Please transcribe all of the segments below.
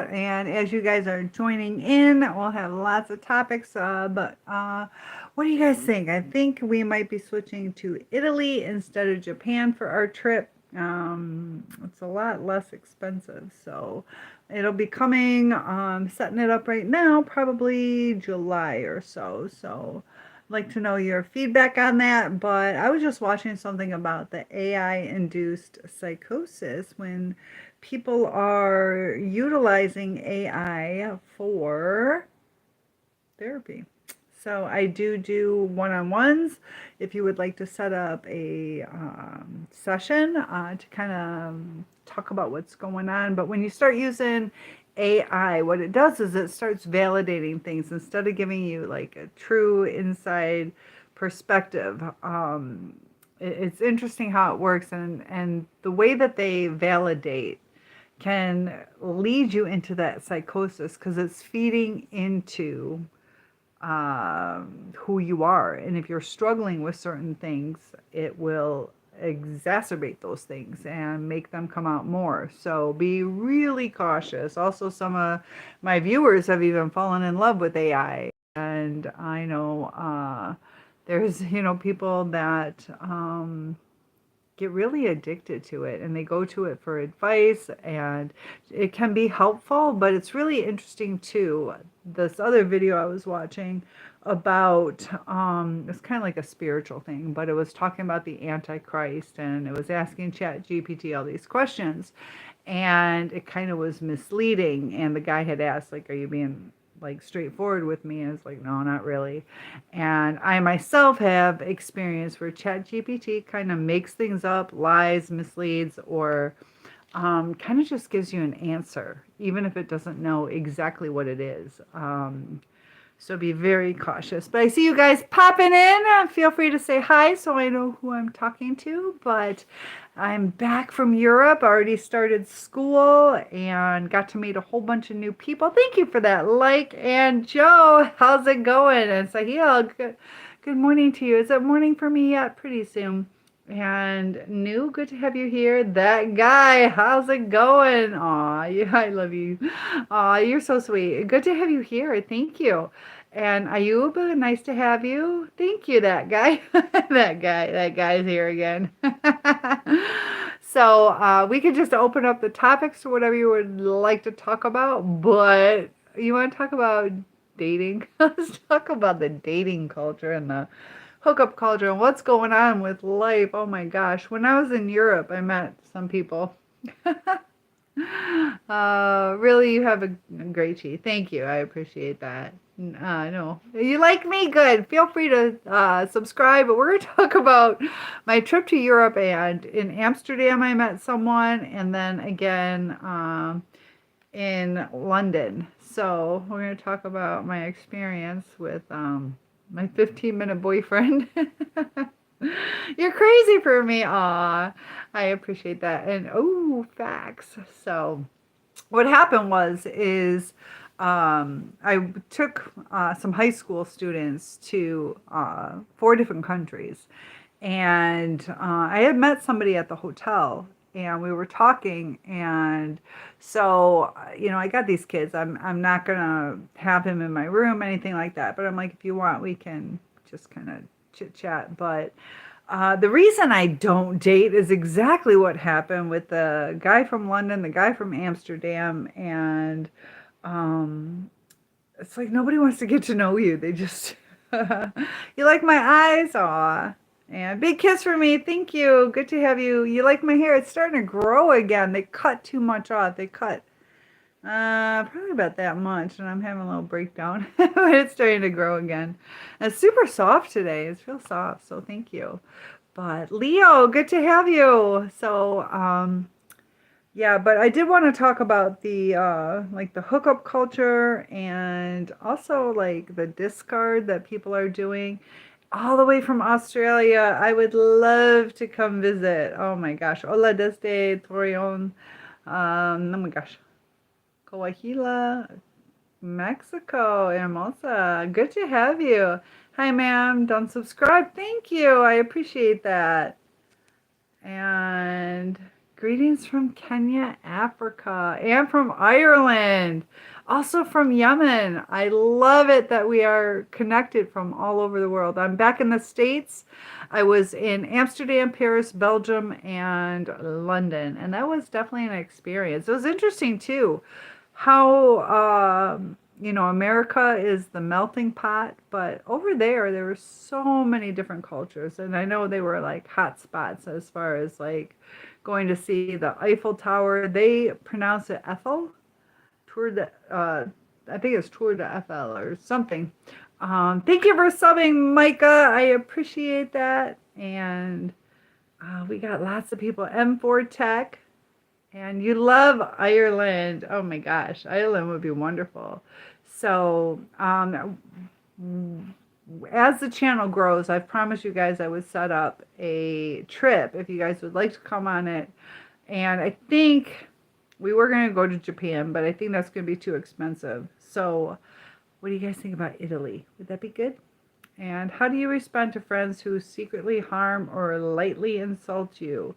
out. And as you guys are joining in, we'll have lots of topics. But what do you guys think? I think we might be switching to Italy instead of Japan for our trip. It's a lot less expensive. So it'll be coming, setting it up right now, probably July or so. So I'd like to know your feedback on that. But I was just watching something about the AI-induced psychosis when people are utilizing AI for therapy. So I do one-on-ones. If you would like to set up a session to kind of talk about what's going on. But when you start using AI, what it does is it starts validating things instead of giving you like a true inside perspective. It's interesting how it works, and the way that they validate can lead you into that psychosis because it's feeding into who you are. And if you're struggling with certain things, it will exacerbate those things and make them come out more. So be really cautious. Also, some of my viewers have even fallen in love with AI. And I know there's, people that get really addicted to it and they go to it for advice, and it can be helpful, but it's really interesting too. This other video I was watching about it's kind of like a spiritual thing, but it was talking about the Antichrist, and it was asking Chat GPT all these questions, and it kind of was misleading. And the guy had asked, like, are you being like straightforward with me? And it's like, no, not really. And I myself have experience where ChatGPT kind of makes things up, lies, misleads, or kind of just gives you an answer, even if it doesn't know exactly what it is. So be very cautious. But I see you guys popping in. Feel free to say hi so I know who I'm talking to. But I'm back from Europe. I already started school and got to meet a whole bunch of new people. Thank you for that like. And Joe, how's it going? And Sahil, good morning to you. Is it morning for me yet? Pretty soon. And New, good to have you here. That guy, how's it going? Aw, yeah, I love you. Aw, you're so sweet. Good to have you here. Thank you. And Ayub, nice to have you. Thank you, that guy. That guy's here again. So we could just open up the topics or whatever you would like to talk about. But you want to talk about dating? Let's talk about the dating culture and the hookup culture and what's going on with life. Oh my gosh. When I was in Europe, I met some people. Really, you have a great tea. Thank you. I appreciate that. No, you like me? Good. Feel free to subscribe. But we're going to talk about my trip to Europe, and in Amsterdam, I met someone, and then again in London. So we're going to talk about my experience with my 15-minute boyfriend. You're crazy for me. Aw, I appreciate that. And oh, facts. So what happened is I took some high school students to 4 different countries. And I had met somebody at the hotel, and we were talking. And so, I got these kids. I'm not going to have him in my room, anything like that. But I'm like, if you want, we can just kind of chit chat. But the reason I don't date is exactly what happened with the guy from London, the guy from Amsterdam, and it's like nobody wants to get to know you. They just, you like my eyes? Aw. And big kiss for me. Thank you. Good to have you. You like my hair? It's starting to grow again. They cut too much off. They cut probably about that much, and I'm having a little breakdown. But it's starting to grow again. And it's super soft today. It's real soft, so thank you. But Leo, good to have you. So, yeah, but I did want to talk about the like the hookup culture, and also like the discard that people are doing all the way from Australia. I would love to come visit. Oh my gosh. Hola desde Torreon. Oh my gosh. Coahuila, Mexico. Hermosa. Good to have you. Hi, ma'am. Don't subscribe. Thank you. I appreciate that. And Greetings from Kenya, Africa, and from Ireland. Also from Yemen. I love it that we are connected from all over the world. I'm back in the States. I was in Amsterdam, Paris, Belgium, and London. And that was definitely an experience. It was interesting too how America is the melting pot, but over there were so many different cultures, and I know they were like hot spots as far as like going to see the Eiffel Tower. They pronounce it Ethel, Tour de, I think it's Tour de Eiffel or something. Thank you for subbing, Micah. I appreciate that, and we got lots of people. M4 Tech. And you love Ireland. Oh my gosh, Ireland would be wonderful. So, as the channel grows, I've promised you guys I would set up a trip if you guys would like to come on it. And I think we were going to go to Japan, but I think that's going to be too expensive. So, what do you guys think about Italy? Would that be good? And how do you respond to friends who secretly harm or lightly insult you?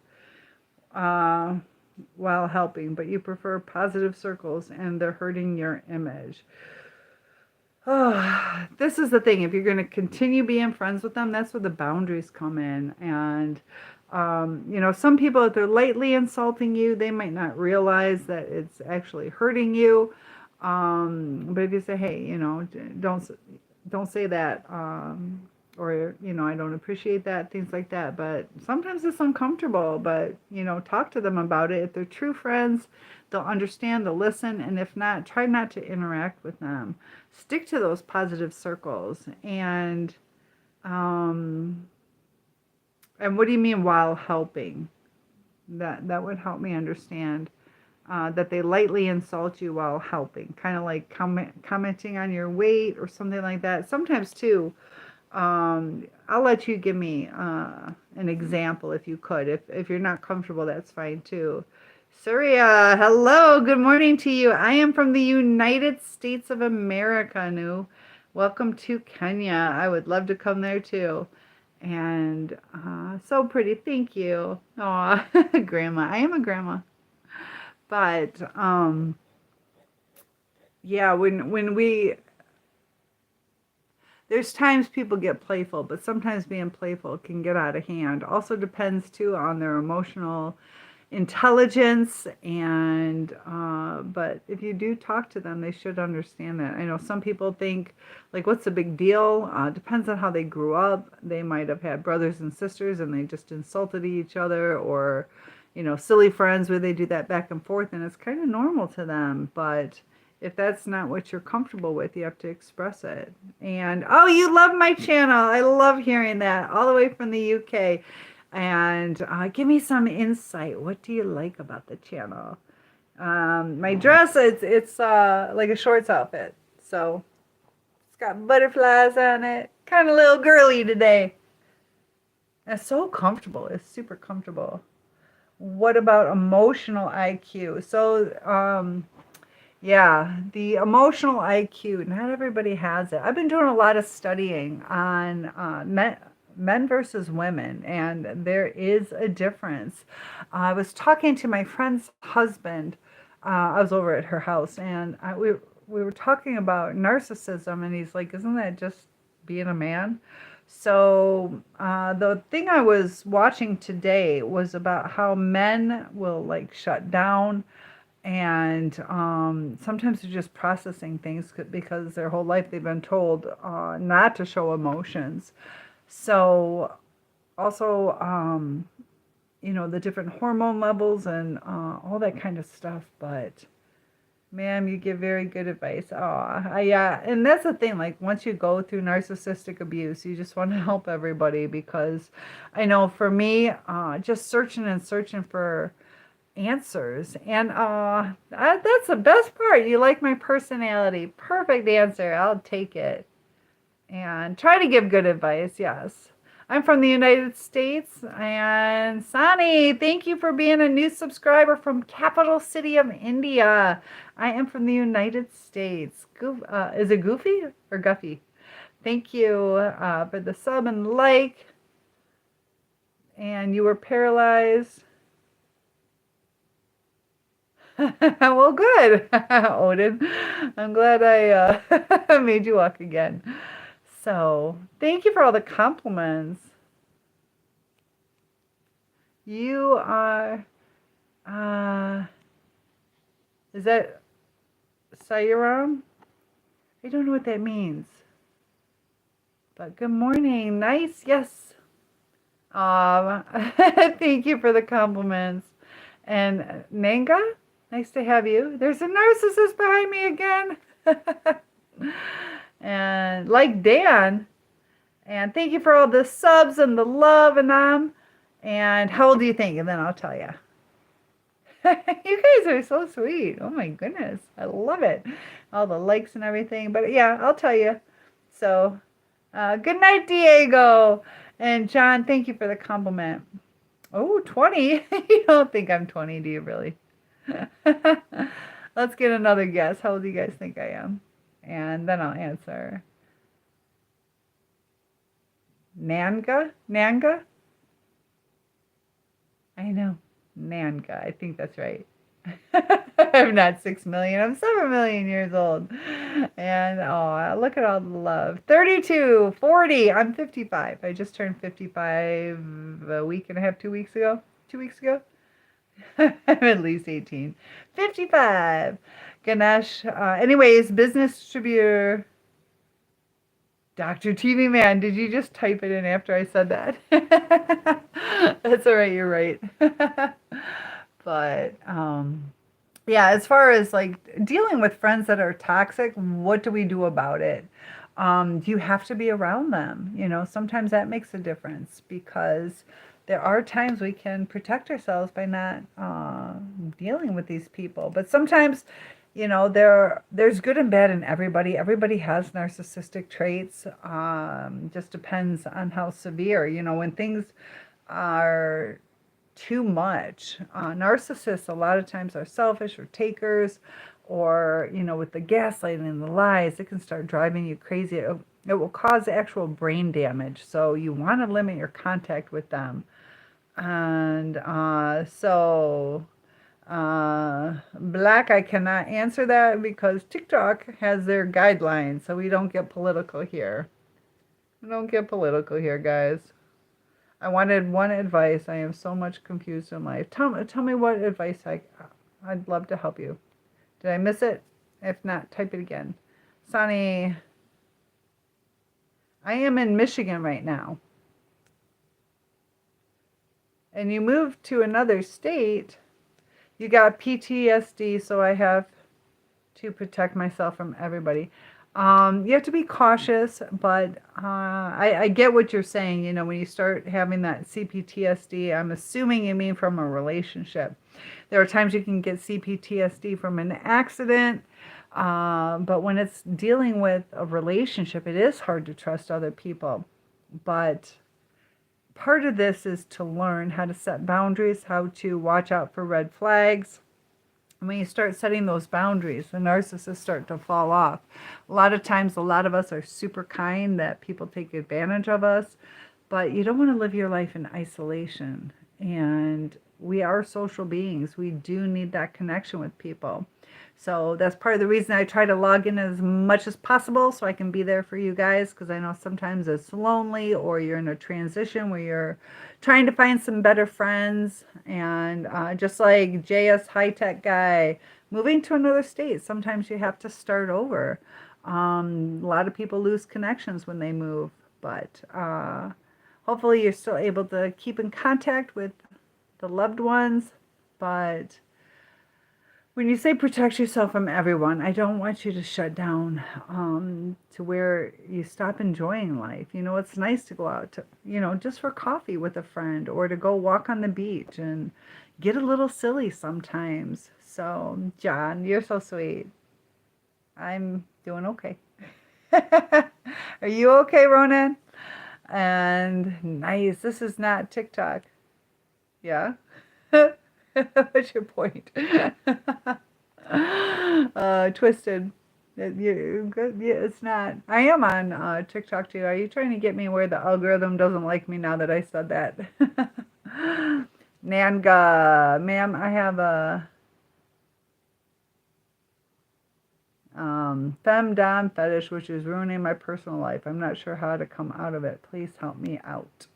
While helping, but you prefer positive circles and they're hurting your image. Oh, this is the thing. If you're going to continue being friends with them, that's where the boundaries come in. And, some people, if they're lightly insulting you, they might not realize that it's actually hurting you. But if you say, hey, don't say that, or, I don't appreciate that, things like that. But sometimes it's uncomfortable, but, talk to them about it. If they're true friends, they'll understand, they'll listen. And if not, try not to interact with them. Stick to those positive circles. And what do you mean while helping? That would help me understand that they lightly insult you while helping. Kind of like commenting on your weight or something like that. Sometimes too, I'll let you give me an example if you could. If you're not comfortable, that's fine too. Surya, hello, good morning to you. I am from the United States of America, Nu. Welcome to Kenya. I would love to come there too. And so pretty, thank you. Aw, grandma, I am a grandma. But yeah, when we there's times people get playful, but sometimes being playful can get out of hand. Also depends too on their emotional intelligence, and but if you do talk to them, they should understand that. I know some people think like, what's the big deal? Depends on how they grew up. They might have had brothers and sisters and they just insulted each other, or silly friends where they do that back and forth, and it's kind of normal to them. But if that's not what you're comfortable with, you have to express it. And oh, you love my channel. I love hearing that, all the way from the UK. And give me some insight. What do you like about the channel? My dress, it's like a shorts outfit. So it's got butterflies on it. Kind of a little girly today. It's so comfortable. It's super comfortable. What about emotional IQ? So, yeah, the emotional IQ, not everybody has it. I've been doing a lot of studying on men versus women, and there is a difference. I was talking to my friend's husband. I was over at her house, and we were talking about narcissism, and he's like, isn't that just being a man? So the thing I was watching today was about how men will like shut down, and sometimes they're just processing things because their whole life they've been told not to show emotions. So also, the different hormone levels and all that kind of stuff. But ma'am, you give very good advice. Oh, yeah. And that's the thing. Like, once you go through narcissistic abuse, you just want to help everybody, because I know for me, just searching and searching for answers. And that's the best part. You like my personality. Perfect answer. I'll take it. And try to give good advice. Yes. I'm from the United States. And Sani, thank you for being a new subscriber from capital city of India. I am from the United States. Is it Goofy or Guffy? Thank you for the sub and like. And you were paralyzed. Well, good, Odin. I'm glad I made you walk again. So, thank you for all the compliments. You are, uh, is that Sayuram? I don't know what that means. But good morning. Nice. Yes. Thank you for the compliments. And Nanga, nice to have you. There's a narcissist behind me again. And like Dan. And thank you for all the subs and the love and And how old do you think? And then I'll tell you. You guys are so sweet. Oh my goodness. I love it. All the likes and everything. But yeah, I'll tell you. So, good night, Diego. And John, thank you for the compliment. Oh, 20. You don't think I'm 20, do you really? Let's get another guess. How old do you guys think I am? And then I'll answer. Nanga? Nanga? I know. Nanga. I think that's right. I'm not 6 million. I'm 7 million years old. And oh, look at all the love. 32, 40. I'm 55. I just turned 55 a week and a half, 2 weeks ago. 2 weeks ago. I'm at least 18. 55. Ganesh. Anyways, business distributor. Dr. TV Man, did you just type it in after I said that? That's all right, you're right. But yeah, as far as like dealing with friends that are toxic, what do we do about it? You have to be around them. You know, sometimes that makes a difference because there are times we can protect ourselves by not dealing with these people. But sometimes, you know, there's good and bad in everybody. Everybody has narcissistic traits. Just depends on how severe. You know, when things are too much. Narcissists a lot of times are selfish or takers, or, you know, with the gaslighting and the lies, it can start driving you crazy. It will cause actual brain damage. So you want to limit your contact with them. And Black, I cannot answer that because TikTok has their guidelines, so we don't get political here. We don't get political here, guys. I wanted one advice. I am so much confused in life. Tell me what advice I'd love to help you. Did I miss it? If not, type it again. Sonny, I am in Michigan right now. And you moved to another state. You got PTSD, so I have to protect myself from everybody. You have to be cautious, but I get what you're saying. You know, when you start having that CPTSD, I'm assuming you mean from a relationship. There are times you can get CPTSD from an accident, but when it's dealing with a relationship, it is hard to trust other people. But part of this is to learn how to set boundaries, how to watch out for red flags. And when you start setting those boundaries, the narcissists start to fall off. A lot of times, a lot of us are super kind that people take advantage of us, but you don't want to live your life in isolation. And we are social beings. We do need that connection with people. So that's part of the reason I try to log in as much as possible so I can be there for you guys, because I know sometimes it's lonely or you're in a transition where you're trying to find some better friends. And just like JS High Tech Guy, moving to another state, sometimes you have to start over. A lot of people lose connections when they move, but hopefully you're still able to keep in contact with the loved ones. But when you say protect yourself from everyone, I don't want you to shut down to where you stop enjoying life. You know, it's nice to go out to, you know, just for coffee with a friend or to go walk on the beach and get a little silly sometimes. So, John, you're so sweet. I'm doing okay. Are you okay, Ronan? And nice. This is not TikTok. Yeah? What's your point? Twisted. It's not. I am on TikTok too. Are you trying to get me where the algorithm doesn't like me now that I said that? Nanga, ma'am, I have a Femdom fetish, which is ruining my personal life. I'm not sure how to come out of it. Please help me out.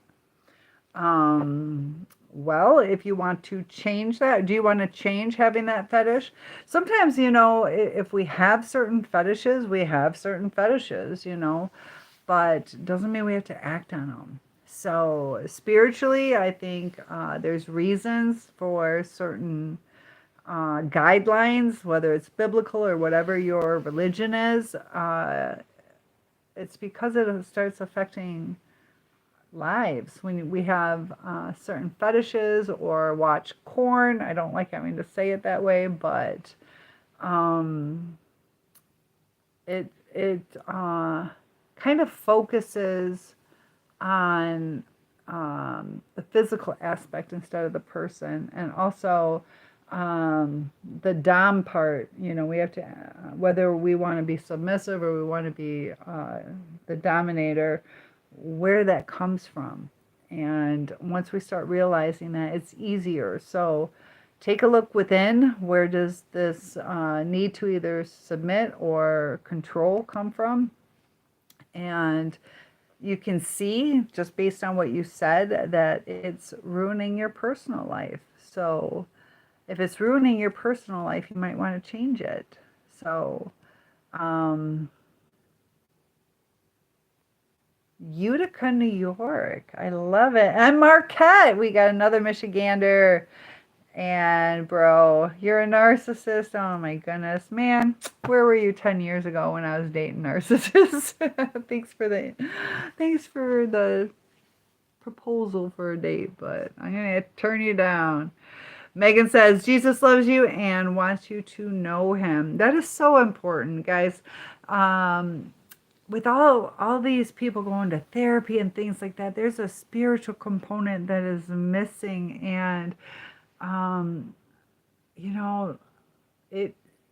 Well, if you want to change that, do you want to change having that fetish? Sometimes, if we have certain fetishes, we have certain fetishes, but doesn't mean we have to act on them. So spiritually, I think there's reasons for certain guidelines, whether it's biblical or whatever your religion is. It's because it starts affecting lives when we have certain fetishes or watch porn. I don't like having to say it that way, but it kind of focuses on the physical aspect instead of the person, and also the dom part. We have to, whether we want to be submissive or we want to be the dominator, where that comes from. And once we start realizing that, it's easier. So take a look within. Where does this need to either submit or control come from? And you can see, just based on what you said, that it's ruining your personal life. So if it's ruining your personal life, you might want to change it. So Utica, New York. I love it. And Marquette. We got another Michigander. And bro, you're a narcissist. Oh my goodness, man. Where were you 10 years ago when I was dating narcissists? Thanks for the proposal for a date, but I'm gonna turn you down. Megan says, Jesus loves you and wants you to know him. That is so important, guys. With all these people going to therapy and things like that, there's a spiritual component that is missing. And,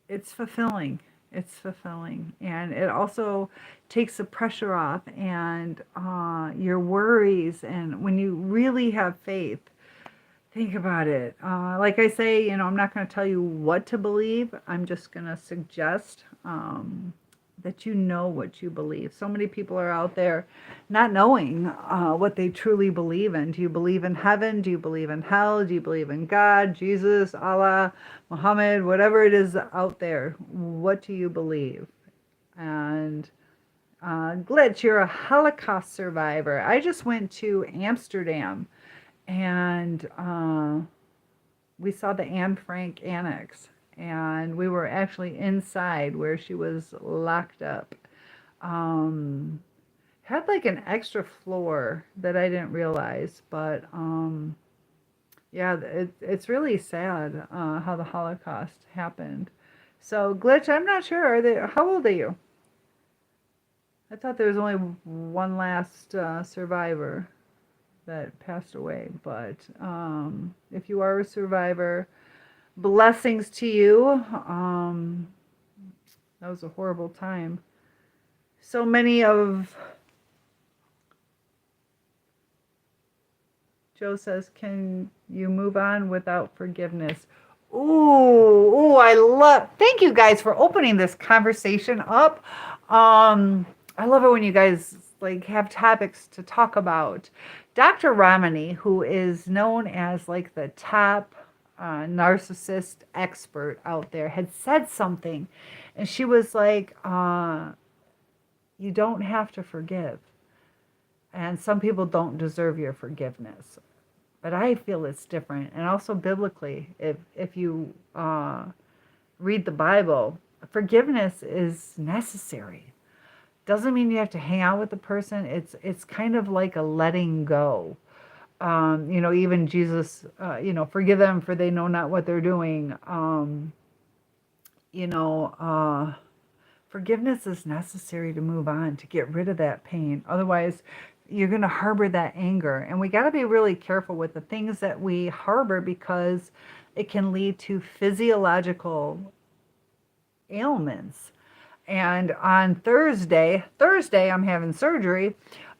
it's fulfilling. It's fulfilling. And it also takes the pressure off and your worries. And when you really have faith, think about it. Like I say, I'm not going to tell you what to believe. I'm just going to suggest that you know what you believe. So many people are out there not knowing what they truly believe in. Do you believe in heaven? Do you believe in hell? Do you believe in God, Jesus, Allah, Muhammad, whatever it is out there? What do you believe? And Glitch, you're a Holocaust survivor. I just went to Amsterdam, and we saw the Anne Frank annex, and we were actually inside where she was locked up. Had like an extra floor that I didn't realize, but yeah, it's really sad how the Holocaust happened. So Glitch, I'm not sure. How old are you? I thought there was only one last survivor that passed away, but if you are a survivor, blessings to you. That was a horrible time. So many of... Joe says, can you move on without forgiveness? Ooh, I love... Thank you guys for opening this conversation up. I love it when you guys have topics to talk about. Dr. Ramani, who is known as the top narcissist expert out there, had said something, and she was like, you don't have to forgive, and some people don't deserve your forgiveness, but I feel it's different. And also biblically, if you read the Bible, forgiveness is necessary. Doesn't mean you have to hang out with the person. It's kind of like a letting go. Even Jesus, forgive them for they know not what they're doing. Forgiveness is necessary to move on, to get rid of that pain. Otherwise, you're going to harbor that anger. And we got to be really careful with the things that we harbor, because it can lead to physiological ailments. And on Thursday, I'm having surgery.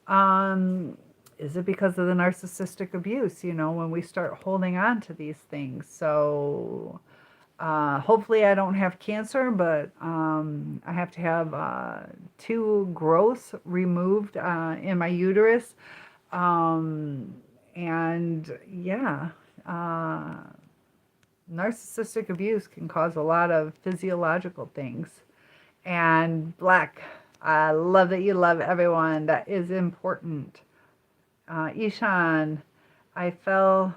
Is it because of the narcissistic abuse, when we start holding on to these things? So Hopefully I don't have cancer, but I have to have 2 growths removed in my uterus. Um, and yeah, uh, narcissistic abuse can cause a lot of physiological things. And Black, I love that you love everyone. That is important. Ishan, I fell.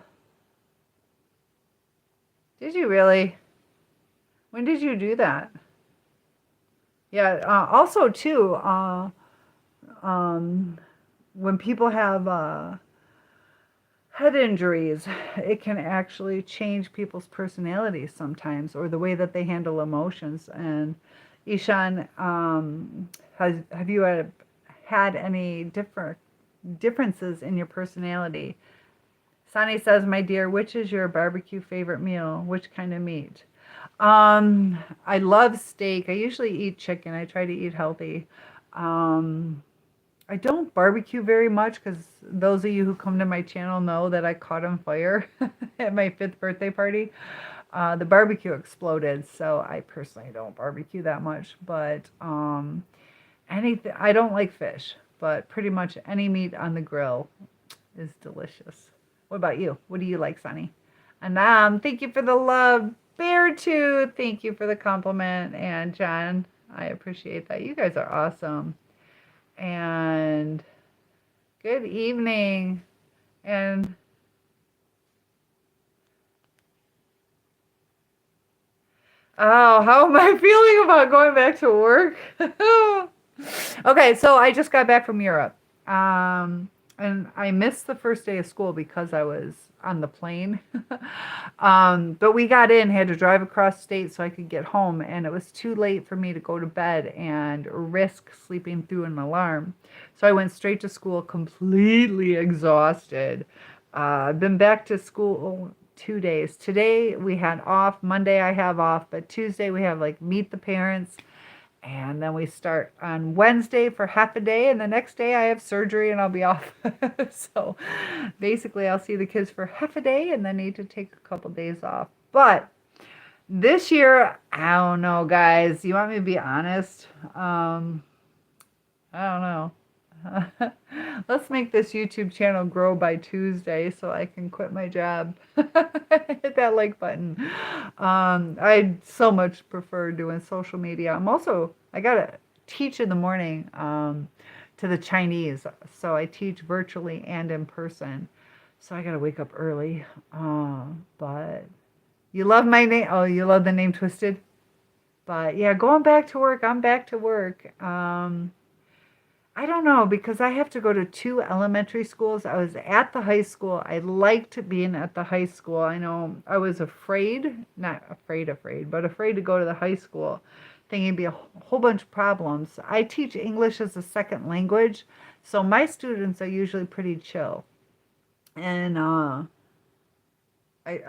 Did you really? When did you do that? Yeah. Also, too, um, when people have head injuries, it can actually change people's personalities sometimes, or the way that they handle emotions. And Ishan, have you had any differences in your personality? Sani says, "My dear, which is your barbecue favorite meal? Which kind of meat?" I love steak. I usually eat chicken. I try to eat healthy. Um, I don't barbecue very much because those of you who come to my channel know that I caught on fire at my 5th birthday party. The barbecue exploded, so I personally don't barbecue that much. But anything, I don't like fish, but pretty much any meat on the grill is delicious. What about you? What do you like, Sunny? And thank you for the love. Beartooth, thank you for the compliment. And John, I appreciate that. You guys are awesome. And good evening. And oh, how am I feeling about going back to work? Okay, so I just got back from Europe. And I missed the first day of school because I was on the plane. But we got in, had to drive across state so I could get home, and it was too late for me to go to bed and risk sleeping through an alarm. So I went straight to school completely exhausted. I've been back to school 2 days. Today we had off, Monday I have off, but Tuesday we have like meet the parents. And then we start on Wednesday for half a day, and the next day I have surgery and I'll be off. So basically, I'll see the kids for half a day and then need to take a couple days off. But this year, I don't know, guys. You want me to be honest? I don't know. Let's make this YouTube channel grow by Tuesday so I can quit my job. Hit that like button. I so much prefer doing social media. I got to teach in the morning to the Chinese. So I teach virtually and in person. So I got to wake up early. But you love my name. Oh, you love the name Twisted? But yeah, going back to work. I'm back to work. I don't know, because I have to go to 2 elementary schools. I was at the high school. I liked being at the high school. I know I was not afraid, but afraid to go to the high school, thinking it'd be a whole bunch of problems. I teach English as a second language, so my students are usually pretty chill. And I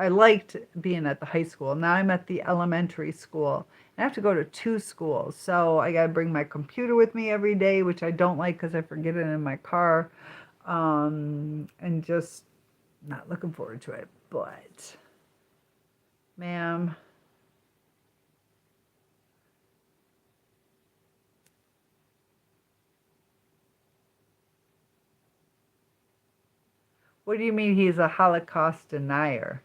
liked being at the high school. Now I'm at the elementary school. I have to go to 2 schools. So I got to bring my computer with me every day, which I don't like because I forget it in my car. And just not looking forward to it. But, ma'am. What do you mean he's a Holocaust denier?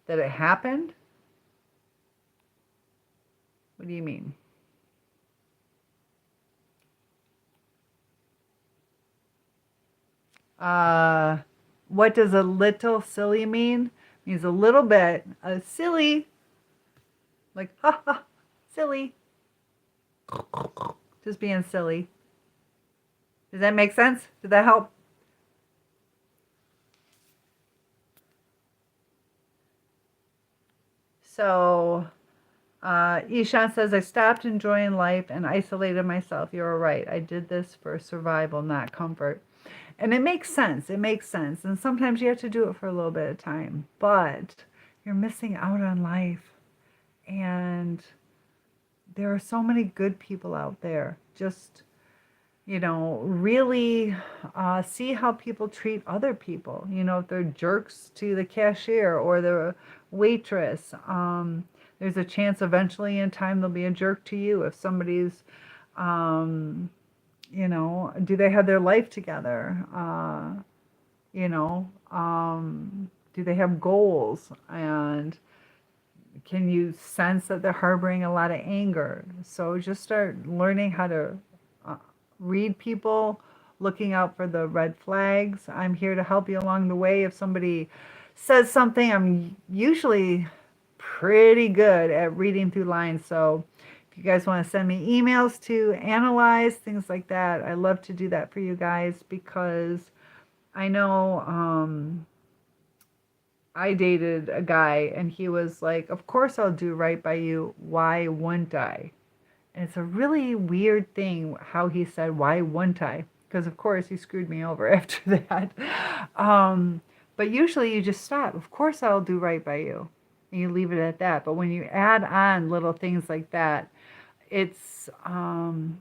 That it happened? What do you mean? What does a little silly mean? It means a little bit. Silly. Like, ha ha, silly. Just being silly. Does that make sense? Did that help? So, Ishan says, I stopped enjoying life and isolated myself. You're right. I did this for survival, not comfort. And it makes sense. It makes sense. And sometimes you have to do it for a little bit of time. But you're missing out on life. And there are so many good people out there. Just, really see how people treat other people. If they're jerks to the cashier or the waitress. there's a chance eventually in time they'll be a jerk to you. If somebody's, um, do they have their life together? Do they have goals? And can you sense that they're harboring a lot of anger? So just start learning how to uh, read people, looking out for the red flags. I'm here to help you along the way. If somebody says something, I'm usually pretty good at reading through lines. So if you guys want to send me emails to analyze things like that, I love to do that for you guys, because I know I dated a guy and he was like, "Of course I'll do right by you. Why wouldn't I?" And it's a really weird thing how he said, "Why wouldn't I?" Because, of course, he screwed me over after that. Um, but usually you just stop. Of course I'll do right by you. And you leave it at that. But when you add on little things like that, it's kind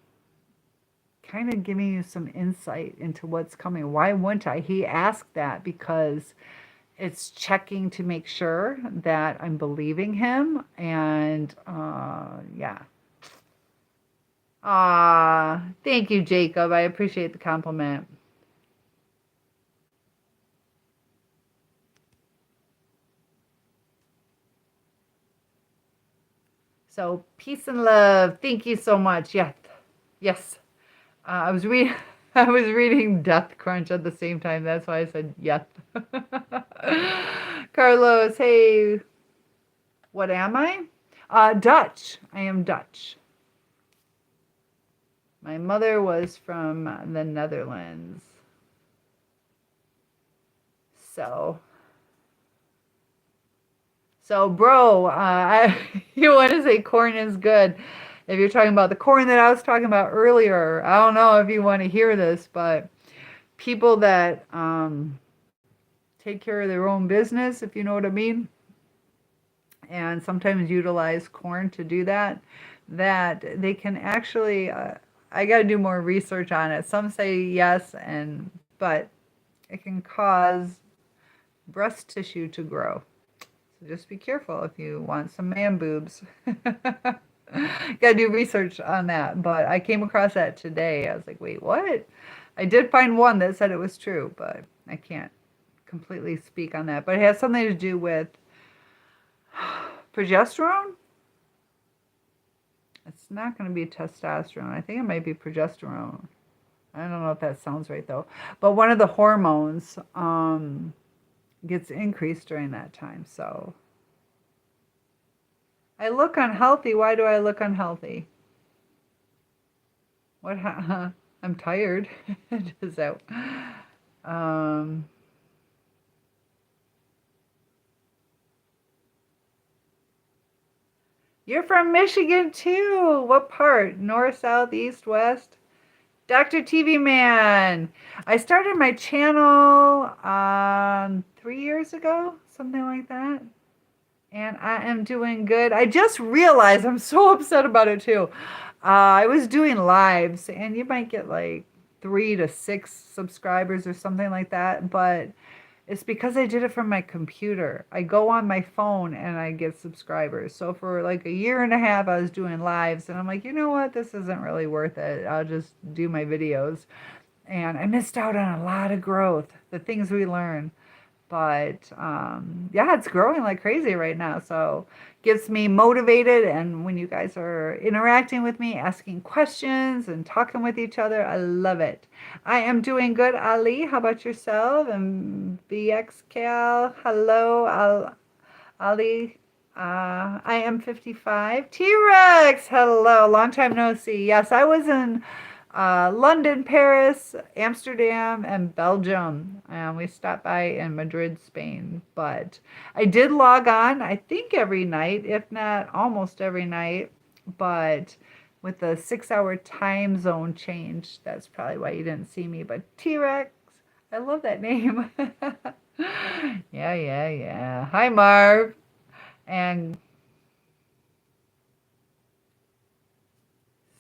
of giving you some insight into what's coming. Why wouldn't I? He asked that because it's checking to make sure that I'm believing him. And yeah. Thank you, Jacob. I appreciate the compliment. So peace and love. Thank you so much. Yes. Yes. I was reading I was reading Death Crunch at the same time. That's why I said yes. Carlos, hey, what am I? Dutch. I am Dutch. My mother was from the Netherlands. So, bro, you want to say corn is good. If you're talking about the corn that I was talking about earlier, I don't know if you want to hear this, but people that take care of their own business, if you know what I mean, and sometimes utilize corn to do that, that they can actually, I got to do more research on it. Some say yes, but it can cause breast tissue to grow. So just be careful if you want some man boobs. Gotta do research on that. But I came across that today. I was like, wait, what? I did find one that said it was true, but I can't completely speak on that. But it has something to do with progesterone. It's not going to be testosterone. I think it might be progesterone. I don't know if that sounds right though. But one of the hormones gets increased during that time. So I look unhealthy. Why do I look unhealthy? What? I'm tired. Is that? Um, you're from Michigan too. What part? North, south, east, west? Dr. TV Man. I started my channel 3 years ago, something like that. And I am doing good. I just realized I'm so upset about it too. I was doing lives, and you might get like 3 to 6 subscribers or something like that, but it's because I did it from my computer. I go on my phone and I get subscribers. So for like a year and a half, I was doing lives, and I'm like, you know what? This isn't really worth it. I'll just do my videos. And I missed out on a lot of growth, the things we learn. But yeah, it's growing like crazy right now. So gets me motivated. And when you guys are interacting with me, asking questions and talking with each other, I love it. I am doing good, Ali. How about yourself? And BXCal, hello, Ali. I am 55. T-Rex, hello. Long time no see. Yes, I was in London, Paris, Amsterdam, and Belgium. We stopped by in Madrid, Spain. But I did log on, I think every night, if not almost every night. But with the 6-hour time zone change, that's probably why you didn't see me. But T-Rex, I love that name. Yeah, yeah, yeah. Hi, Marv. And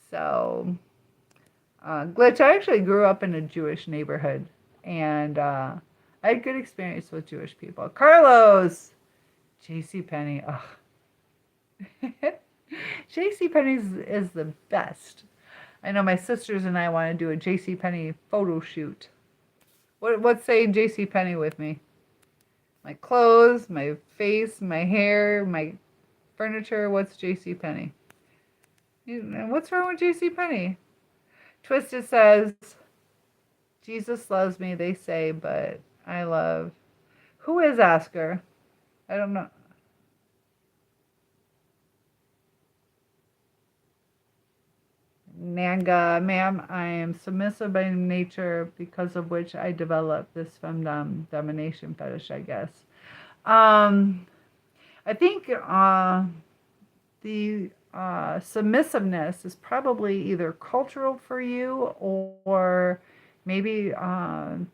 so, Glitch, I actually grew up in a Jewish neighborhood, and I had good experience with Jewish people. Carlos, JC Penney, ugh. JCPenney's is the best. I know my sisters and I want to do a JCPenney photo shoot. What's saying JCPenney with me? My clothes, my face, my hair, my furniture. What's JCPenney? What's wrong with JCPenney? Twisted says, Jesus loves me, they say, but I love. Who is Oscar? I don't know. Nanga, ma'am, I am submissive by nature, because of which I developed this femdom domination fetish, I guess. I think the submissiveness is probably either cultural for you or maybe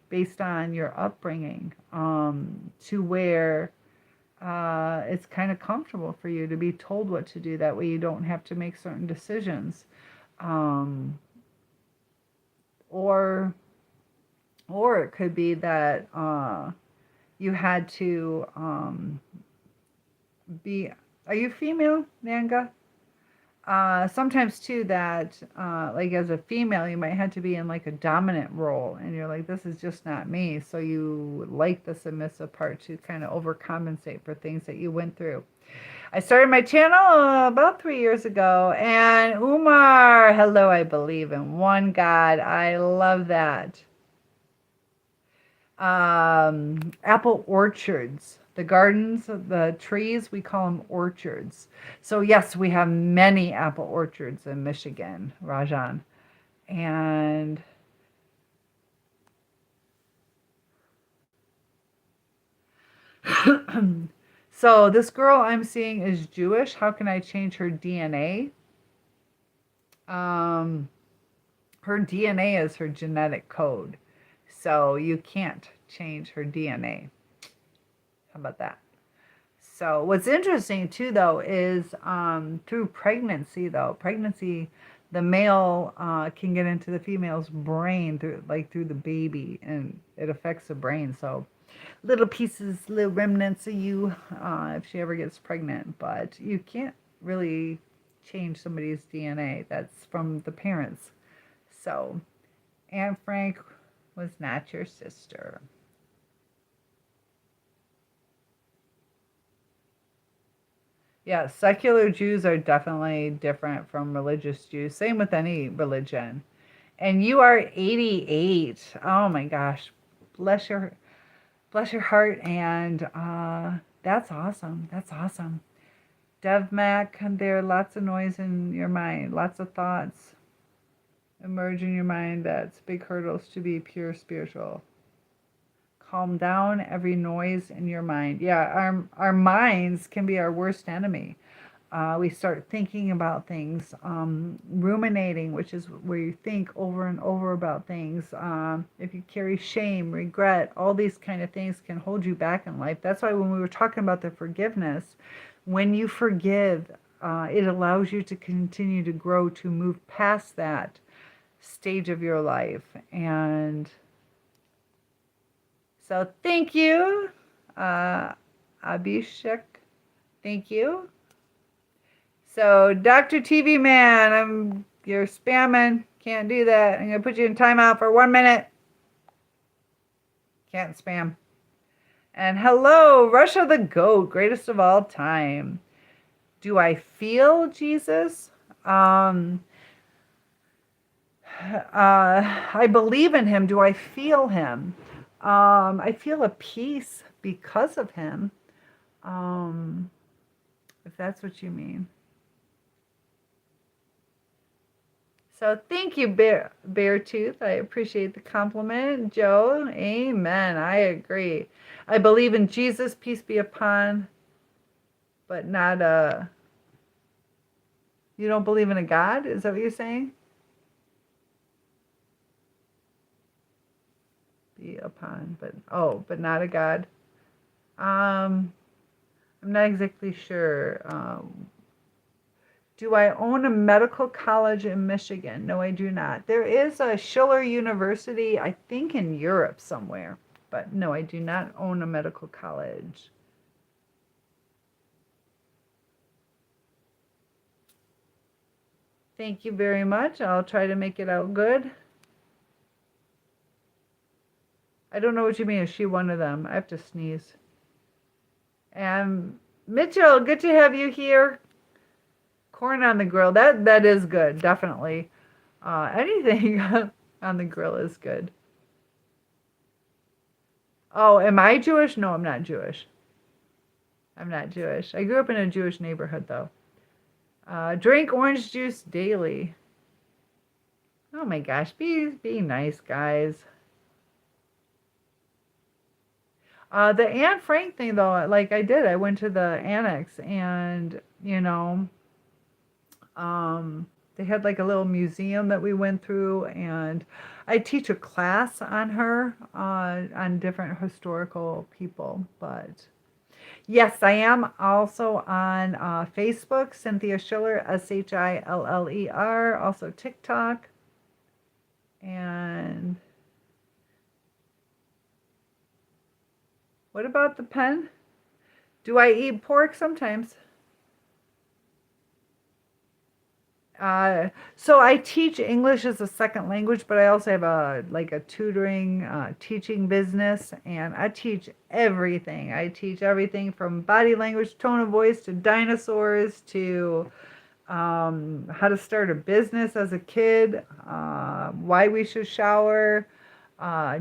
based on your upbringing, to where it's kind of comfortable for you to be told what to do. That way you don't have to make certain decisions. Um, or it could be that you had to be. Are you female, Nanga? Sometimes too that like as a female you might have to be in like a dominant role, and you're like, this is just not me, so you like the submissive part to kind of overcompensate for things that you went through. I started my channel about 3 years ago, and Umar, hello, I believe in one God. I love that. Apple orchards, the gardens, the trees, we call them orchards. So yes, we have many apple orchards in Michigan, Rajan. And so this girl I'm seeing is Jewish. How can I change her DNA? Her DNA is her genetic code. So you can't change her DNA. How about that? So what's interesting too, though, is through pregnancy, the male can get into the female's brain through the baby, and it affects the brain. So little pieces, little remnants of you, if she ever gets pregnant. But you can't really change somebody's DNA. That's from the parents. So Aunt Frank was not your sister. Yeah, secular Jews are definitely different from religious Jews. Same with any religion. And you are 88. Oh my gosh. Bless your heart, and that's awesome. That's awesome. Dev Mac, there are lots of noise in your mind, lots of thoughts emerge in your mind. That's big hurdles to be pure spiritual. Calm down every noise in your mind. Yeah, our minds can be our worst enemy. We start thinking about things, ruminating, which is where you think over and over about things. If you carry shame, regret, all these kind of things can hold you back in life. That's why when we were talking about the forgiveness, when you forgive, it allows you to continue to grow, to move past that stage of your life. And so thank you, Abhishek. Thank you. So Dr. TV Man, you're spamming. Can't do that. I'm gonna put you in timeout for 1 minute. Can't spam. And hello, Russia the Goat, greatest of all time. Do I feel Jesus? I believe in him. Do I feel him? I feel a peace because of him. If that's what you mean. So thank you, Beartooth. I appreciate the compliment. Joe, amen. I agree. I believe in Jesus, peace be upon, but not a... You don't believe in a God? Is that what you're saying? Be upon, but not a God. I'm not exactly sure. Do I own a medical college in Michigan? No, I do not. There is a Schiller University, I think in Europe somewhere. But no, I do not own a medical college. Thank you very much. I'll try to make it out good. I don't know what you mean. Is she one of them? I have to sneeze. And Mitchell, good to have you here. Corn on the grill. That is good, definitely. Anything on the grill is good. Oh, am I Jewish? No, I'm not Jewish. I'm not Jewish. I grew up in a Jewish neighborhood, though. Drink orange juice daily. Oh my gosh, be nice, guys. The Anne Frank thing, though, like I did, I went to the annex, and they had like a little museum that we went through, and I teach a class on her, on different historical people. But yes, I am also on Facebook, Cynthia Schiller, Schiller, also TikTok. And what about the pen? Do I eat pork sometimes? So I teach English as a second language, but I also have a tutoring teaching business, and I teach everything. I teach everything from body language, tone of voice, to dinosaurs, to how to start a business as a kid, why we should shower,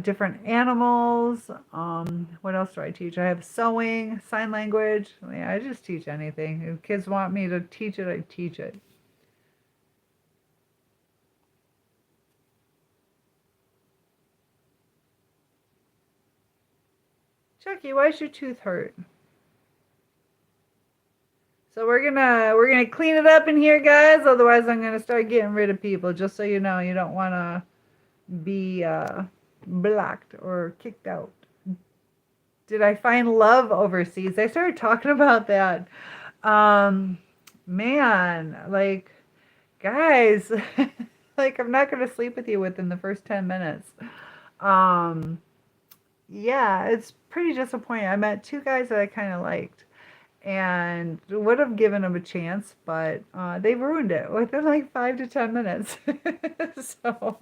different animals. What else do I teach? I have sewing, sign language. Yeah, I just teach anything. If kids want me to teach it, I teach it. Chucky, why's your tooth hurt? So we're gonna clean it up in here, guys. Otherwise, I'm gonna start getting rid of people. Just so you know, you don't want to be blocked or kicked out. Did I find love overseas? I started talking about that. Um, Man, like, guys, like, I'm not gonna sleep with you within the first 10 minutes. Um, yeah, it's pretty disappointing. I met two guys that I kind of liked, and would have given them a chance, but they ruined it within like 5 to 10 minutes. So,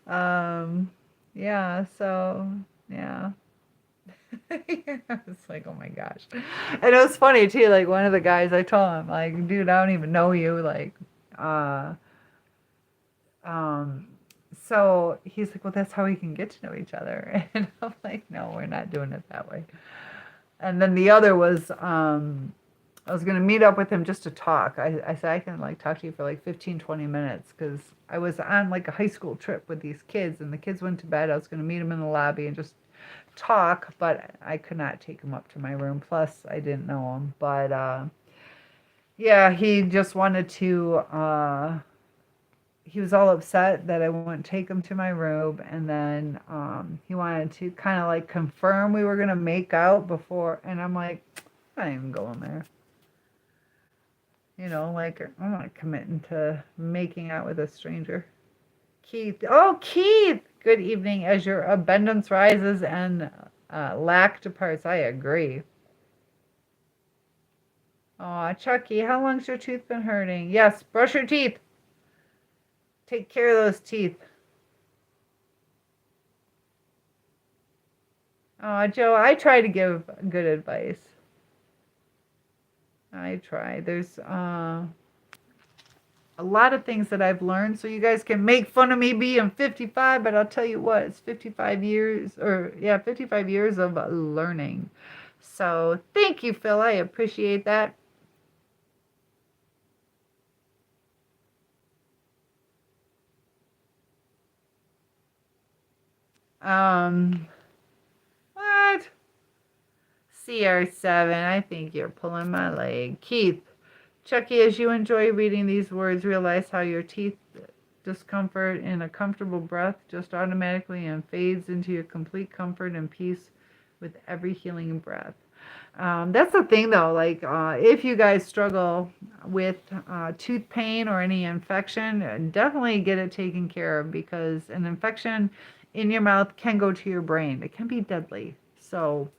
um, yeah, so yeah. It's like, oh my gosh. And it was funny too, like one of the guys, I told him, like, dude, I don't even know you. Like, uh, um, so he's like, well, that's how we can get to know each other. And I'm like, no, we're not doing it that way. And then the other was, I was going to meet up with him just to talk. I said, I can like talk to you for like 15, 20 minutes, because I was on like a high school trip with these kids, and the kids went to bed. I was going to meet them in the lobby and just talk, but I could not take him up to my room. Plus, I didn't know him. But yeah, he just wanted to. He was all upset that I wouldn't take him to my room, and then he wanted to kind of like confirm we were gonna make out before. And I'm like, I'm not even going there. Like, I'm not committing to making out with a stranger. Keith. Oh, Keith! Good evening. As your abundance rises and lack departs, I agree. Aw, Chucky, how long's your tooth been hurting? Yes, brush your teeth. Take care of those teeth. Aw, Joe, I try to give good advice. I try. There's a lot of things that I've learned, so you guys can make fun of me being 55, but I'll tell you what, it's 55 years, or yeah, 55 years of learning. So thank you, Phil. I appreciate that. Um, what? CR7, I think you're pulling my leg. Keith, Chucky, as you enjoy reading these words, realize how your teeth discomfort in a comfortable breath just automatically and fades into your complete comfort and peace with every healing breath. That's the thing, though. Like, if you guys struggle with tooth pain or any infection, definitely get it taken care of, because an infection in your mouth can go to your brain. It can be deadly. So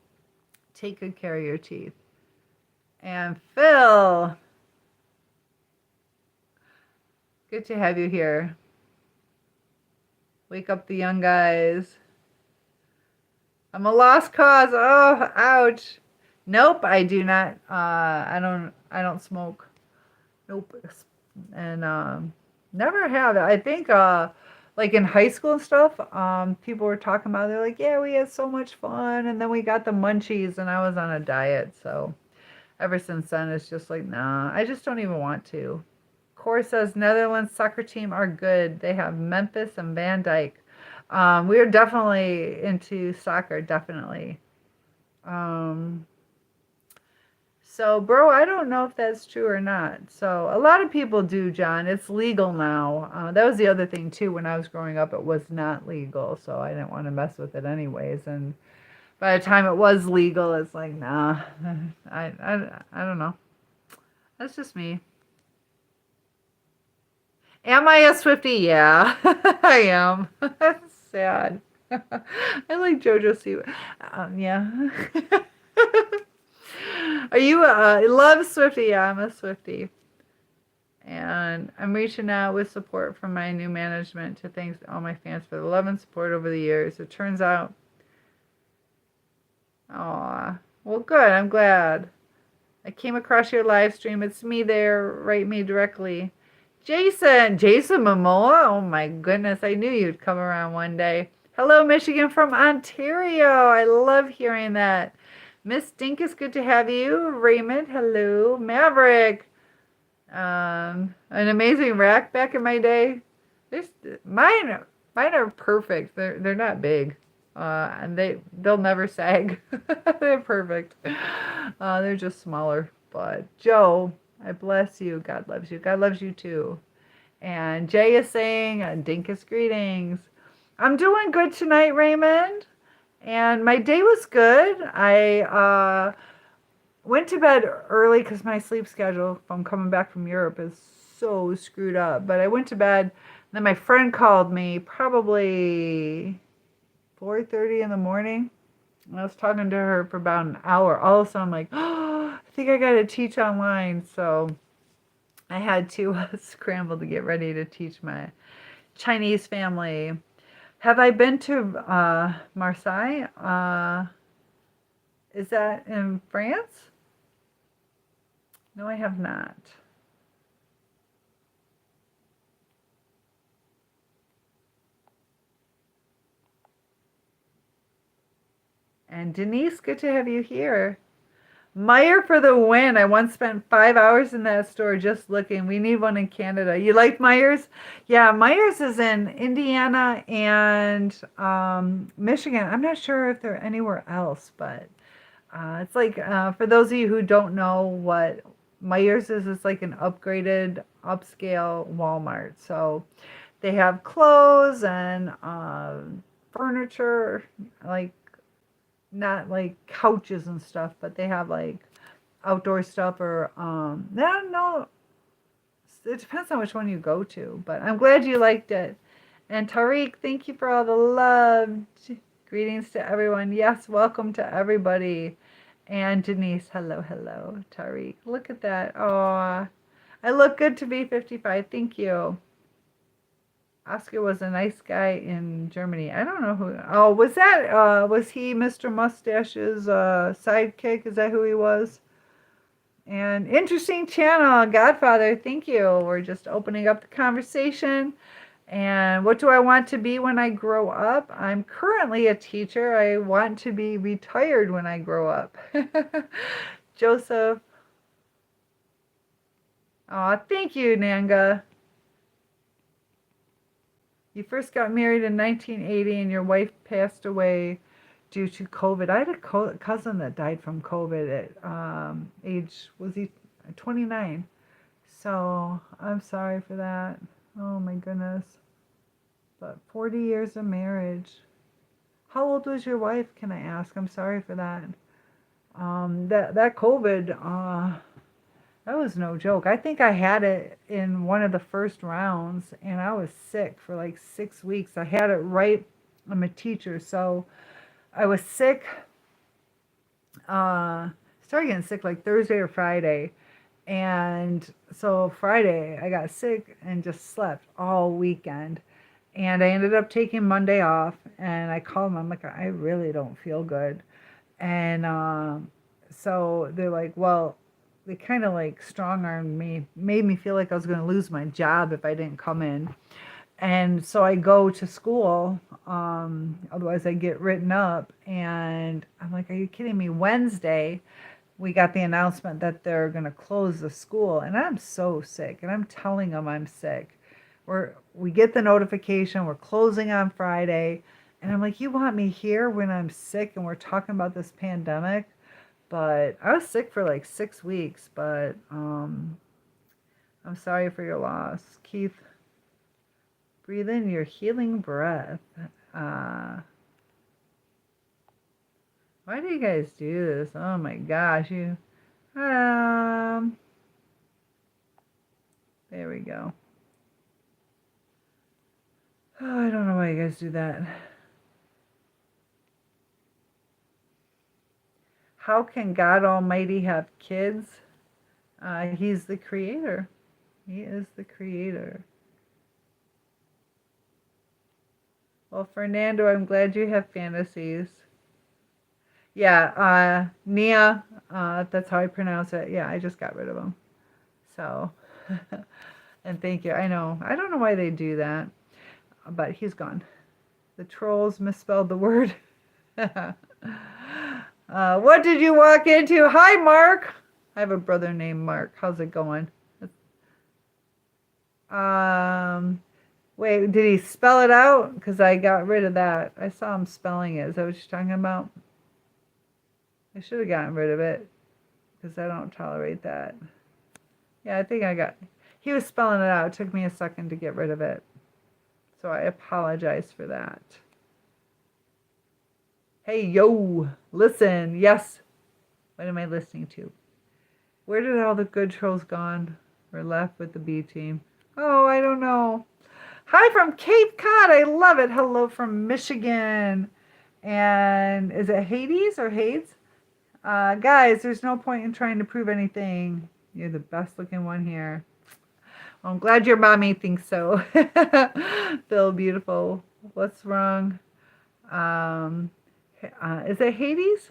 take good care of your teeth. And Phil, good to have you here. Wake up the young guys. I'm a lost cause. Oh, ouch. Nope, I do not. I don't smoke. Nope. And never have. I think like in high school and stuff, people were talking about, they're like, yeah, we had so much fun, and then we got the munchies, and I was on a diet. So ever since then, it's just like, nah, I just don't even want to. Core says Netherlands soccer team are good. They have Memphis and Van Dyke. We are definitely into soccer, definitely. Um, so, bro, I don't know if that's true or not. So, a lot of people do, John. It's legal now. That was the other thing, too. When I was growing up, it was not legal. So, I didn't want to mess with it anyways. And by the time it was legal, it's like, nah, I don't know. That's just me. Am I a Swiftie? Yeah, I am. That's sad. I like JoJo Siwa. Yeah. Are you love Swiftie? Yeah, I'm a Swiftie. And I'm reaching out with support from my new management to thank all my fans for the love and support over the years. It turns out, aw, well, good. I'm glad. I came across your live stream. It's me there. Write me directly. Jason Momoa. Oh my goodness. I knew you'd come around one day. Hello, Michigan from Ontario. I love hearing that. Miss Dink, it's good to have you. Raymond, hello. Maverick. An amazing rack back in my day. There's mine are perfect. They're not big. And they'll never sag. They're perfect. They're just smaller. But Joe, I bless you. God loves you. God loves you too. And Jay is saying, Dinkus greetings. I'm doing good tonight, Raymond. And my day was good. I went to bed early because my sleep schedule from coming back from Europe is so screwed up. But I went to bed, and then my friend called me probably 4:30 in the morning. And I was talking to her for about an hour. All of a sudden, I'm like, oh, I think I got to teach online. So I had to scramble to get ready to teach my Chinese family. Have I been to Marseille? Is that in France? No, I have not. And Denise, good to have you here. Meyer for the win. I once spent 5 hours in that store just looking. We need one in Canada. You like Myers? Yeah, Myers is in Indiana and Michigan. I'm not sure if they're anywhere else, but it's like, for those of you who don't know what Myers is, it's like an upgraded, upscale Walmart. So they have clothes and furniture, like not like couches and stuff, but they have like outdoor stuff or no, it depends on which one you go to. But I'm glad you liked it. And Tariq, thank you for all the love. Greetings to everyone. Yes, welcome to everybody. And Denise, hello, Tariq. Look at that. Oh, I look good to be 55. Thank you. Oscar was a nice guy in Germany. I don't know who. Oh, was he Mr. Mustache's sidekick? Is that who he was? And interesting channel, Godfather. Thank you. We're just opening up the conversation. And what do I want to be when I grow up? I'm currently a teacher. I want to be retired when I grow up. Joseph. Oh, thank you, Nanga. You first got married in 1980 and your wife passed away due to COVID. I had a cousin that died from COVID at age, was he 29? So I'm sorry for that. Oh my goodness. But 40 years of marriage. How old was your wife, can I ask? I'm sorry for that. That COVID, that was no joke. I think I had it in one of the first rounds, and I was sick for like 6 weeks. I had it right. I'm a teacher, so I was sick. Started getting sick like Thursday or Friday, And so Friday, I got sick and just slept all weekend. And I ended up taking Monday off. And I called them. I'm like, I really don't feel good. And so they're like, well, they kind of like strong armed me, made me feel like I was going to lose my job if I didn't come in. And so I go to school. Otherwise, I get written up. And I'm like, are you kidding me? Wednesday, we got the announcement that they're going to close the school. And I'm so sick. And I'm telling them I'm sick. We get the notification, we're closing on Friday. And I'm like, you want me here when I'm sick and we're talking about this pandemic? But I was sick for like 6 weeks. But I'm sorry for your loss. Keith, breathe in your healing breath. Uh, why do you guys do this? Oh my gosh, you. Um, there we go. Oh, I don't know why you guys do that. How can God Almighty have kids? He's the creator. He is the creator. Well, Fernando, I'm glad you have fantasies. Yeah, Nia, that's how I pronounce it. Yeah, I just got rid of him. So, and thank you. I know. I don't know why they do that, but he's gone. The trolls misspelled the word. What did you walk into? Hi, Mark. I have a brother named Mark. How's it going? Um, Wait, did he spell it out? Because I got rid of that. I saw him spelling it. Is that what you're talking about? I should have gotten rid of it because I don't tolerate that. Yeah, I think he was spelling it out. It took me a second to get rid of it. So I apologize for that. Hey, yo, listen. Yes. What am I listening to? Where did all the good trolls gone? We're left with the B team. Oh, I don't know. Hi from Cape Cod. I love it. Hello from Michigan. And is it Hades or Hades? Guys, there's no point in trying to prove anything. You're the best looking one here. Well, I'm glad your mommy thinks so. Phil, beautiful. What's wrong? Is it Hades?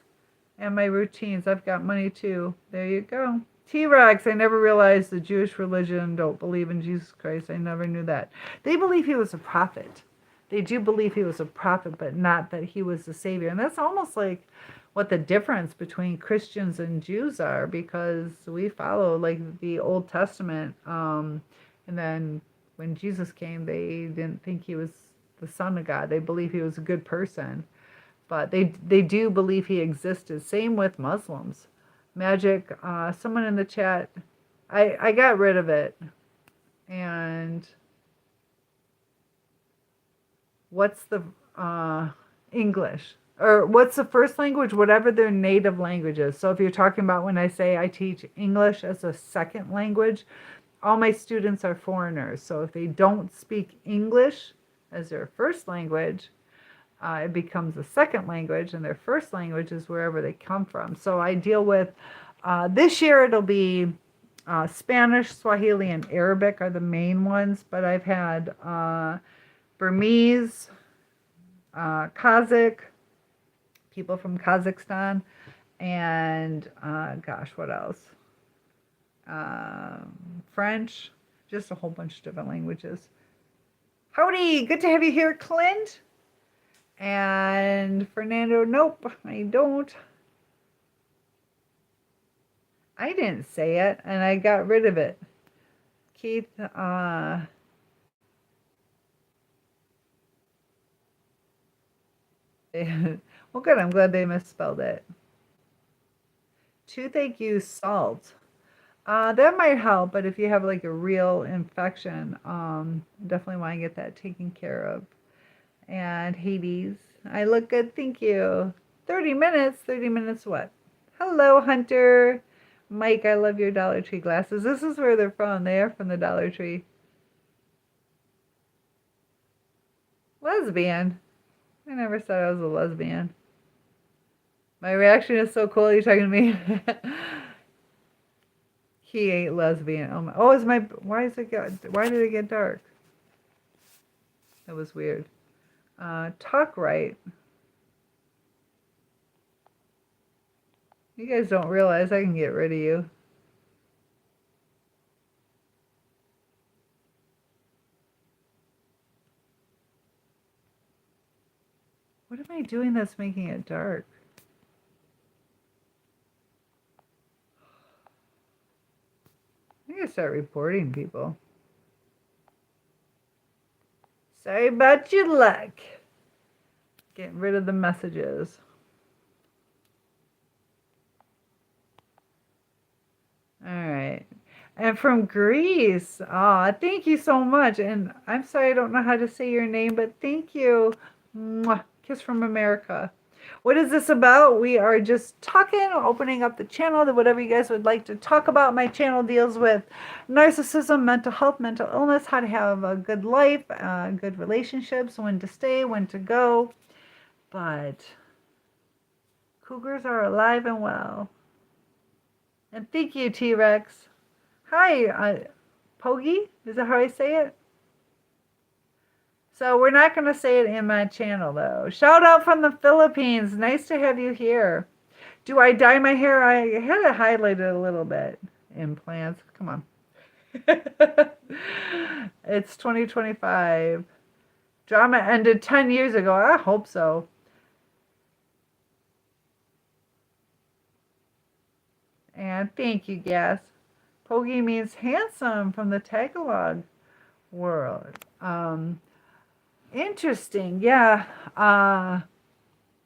And my routines. I've got money too. There you go. T-Rex, I never realized the Jewish religion don't believe in Jesus Christ. I never knew that. They believe he was a prophet. They do believe he was a prophet, but not that he was the savior. And that's almost like what the difference between Christians and Jews are, because we follow like the Old Testament. And then when Jesus came, they didn't think he was the Son of God. They believe he was a good person. But they do believe he existed. Same with Muslims. Magic, someone in the chat, I got rid of it. And what's the English? Or what's the first language? Whatever their native language is. So if you're talking about when I say I teach English as a second language, all my students are foreigners. So if they don't speak English as their first language, it becomes a second language, and their first language is wherever they come from. So I deal with, this year it'll be Spanish, Swahili, and Arabic are the main ones, but I've had Burmese, Kazakh, people from Kazakhstan, and gosh, what else? French, just a whole bunch of different languages. Howdy, good to have you here, Clint. And Fernando, nope, I don't. I didn't say it, and I got rid of it. Keith, well, good, I'm glad they misspelled it. Toothache, use salt. That might help, but if you have like a real infection, definitely want to get that taken care of. And Hades, I look good, thank you. 30 minutes what? Hello, Hunter. Mike, I love your Dollar Tree glasses. This is where they're from. They are from the Dollar Tree. Lesbian. I never said I was a lesbian. My reaction is so cool. You're talking to me. He ain't lesbian. Oh, is my, why did it get dark? That was weird. Talk right. You guys don't realize I can get rid of you. What am I doing that's making it dark? I gotta start reporting people. Sorry about your luck. Getting rid of the messages. All right. And from Greece. Aw, thank you so much. And I'm sorry I don't know how to say your name, but thank you. Mwah. Kiss from America. What is this about? We are just talking, opening up the channel to whatever you guys would like to talk about. My channel deals with narcissism, mental health, mental illness, how to have a good life, good relationships, when to stay, when to go. But cougars are alive and well. And thank you, T-Rex. Hi, Pogi? Is that how I say it? So we're not going to say it in my channel, though. Shout out from the Philippines. Nice to have you here. Do I dye my hair? I had it highlighted a little bit. Implants. Come on. It's 2025. Drama ended 10 years ago. I hope so. And thank you, Gas. Pogi means handsome from the Tagalog world. Interesting. Yeah. I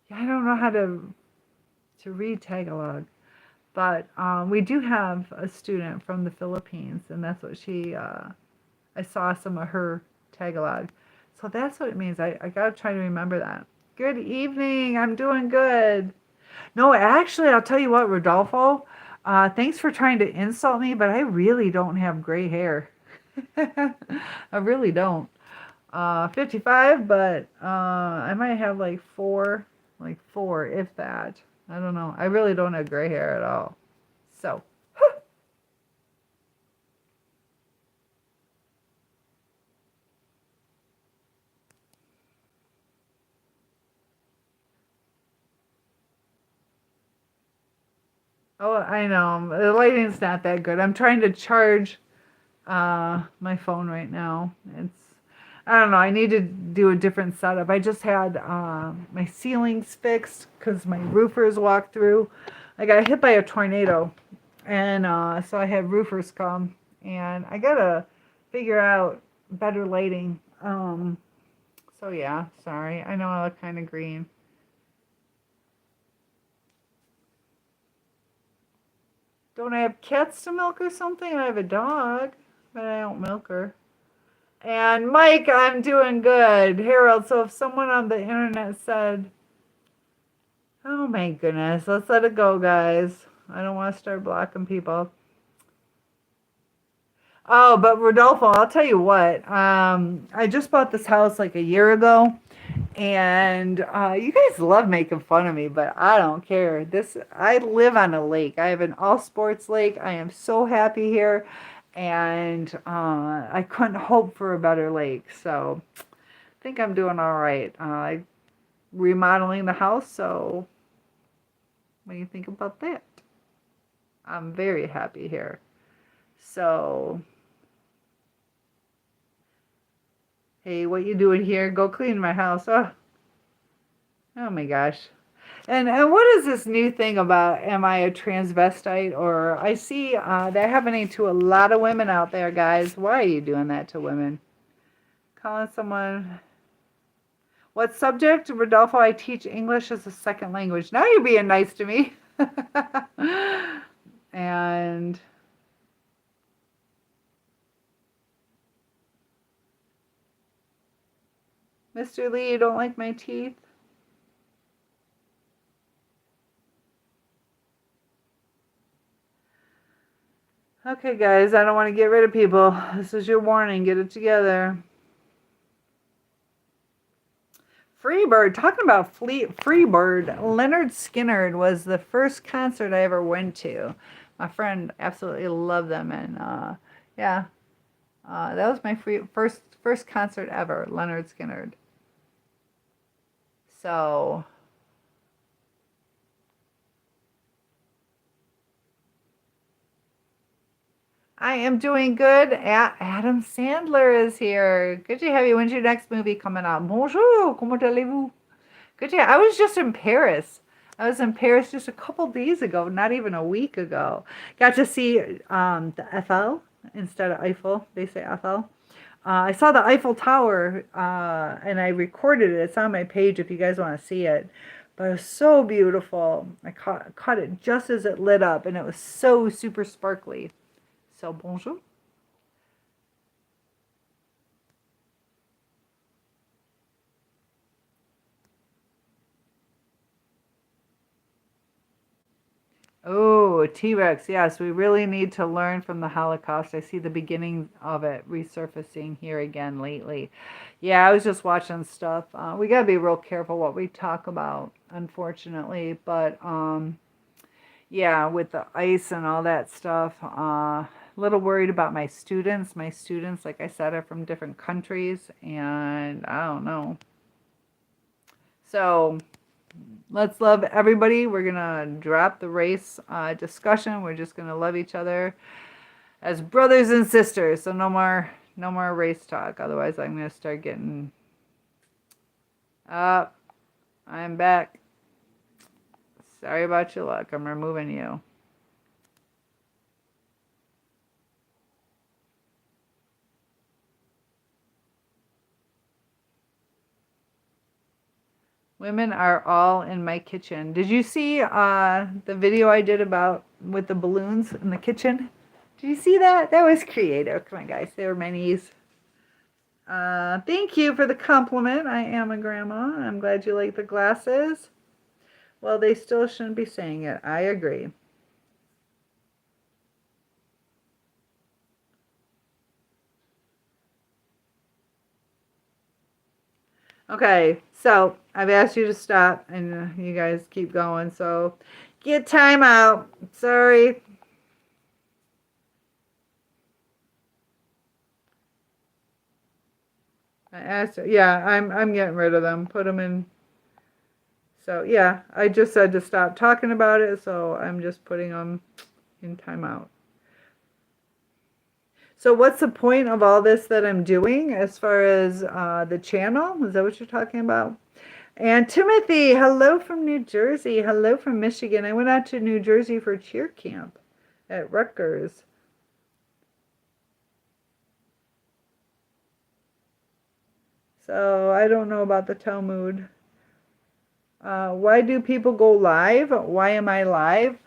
don't know how to read Tagalog, but we do have a student from the Philippines, and that's what she. I saw some of her Tagalog, so that's what it means. I gotta try to remember that. Good evening. I'm doing good. No, actually, I'll tell you what, Rodolfo. Thanks for trying to insult me, but I really don't have gray hair. I really don't. 55, but I might have like four, if that. I don't know. I really don't have gray hair at all. So. Oh, I know. The lighting's not that good. I'm trying to charge my phone right now. I don't know. I need to do a different setup. I just had my ceilings fixed because my roofers walked through. I got hit by a tornado, and so I had roofers come, and I gotta figure out better lighting. So yeah, sorry. I know I look kind of green. Don't I have cats to milk or something? I have a dog, but I don't milk her. And Mike, I'm doing good. Harold, so if someone on the internet said, oh my goodness, let's let it go, guys. I don't want to start blocking people. Oh, but Rodolfo, I'll tell you what. I just bought this house like a year ago, and you guys love making fun of me, but I don't care. I live on a lake. I have an all sports lake. I am so happy here, and I couldn't hope for a better lake. So I think I'm doing all right. Remodeling the house. So what do you think about that? I'm very happy here. So, hey, what you doing here? Go clean my house. Oh my gosh. And what is this new thing about am I a transvestite? Or I see that happening to a lot of women out there, guys. Why are you doing that to women? Calling someone. What subject? Rodolfo, I teach English as a second language. Now you're being nice to me. And Mr. Lee, you don't like my teeth? Okay, guys, I don't want to get rid of people. This is your warning. Get it together. Freebird, talking about Freebird, Leonard Skinner was the first concert I ever went to. My friend absolutely loved them, and yeah, that was my first concert ever, Leonard Skinner. So I am doing good. Adam Sandler is here. Good to have you. When's your next movie coming out? Bonjour, comment allez-vous? Good to have. I was just in Paris. I was in Paris just a couple days ago, not even a week ago. Got to see the Eiffel instead of Eiffel. They say Eiffel. I saw the Eiffel Tower and I recorded it. It's on my page if you guys want to see it. But it was so beautiful. I caught it just as it lit up, and it was so super sparkly. So bonjour. Oh, T-Rex. Yes, we really need to learn from the Holocaust. I see the beginning of it resurfacing here again lately. Yeah, I was just watching stuff. We got to be real careful what we talk about, unfortunately. But yeah, with the ice and all that stuff, a little worried about my students. My students, like I said, are from different countries, and I don't know. So let's love everybody. We're gonna drop the race discussion. We're just gonna love each other as brothers and sisters. So no more race talk. Otherwise, I'm gonna start getting up. I'm back. Sorry about your luck. I'm removing you. Women are all in my kitchen. Did you see the video I did about with the balloons in the kitchen? Did you see that? That was creative. Come on, guys. They were my niece. Thank you for the compliment. I am a grandma. I'm glad you like the glasses. Well, they still shouldn't be saying it. I agree. Okay, so I've asked you to stop, and you guys keep going. So get time out. Sorry. I asked. Yeah, I'm getting rid of them. Put them in. So yeah, I just said to stop talking about it. So I'm just putting them in timeout. So what's the point of all this that I'm doing as far as the channel? Is that what you're talking about? And Timothy, hello from New Jersey. Hello from Michigan. I went out to New Jersey for cheer camp at Rutgers. So I don't know about the Talmud. Why do people go live? Why am I live?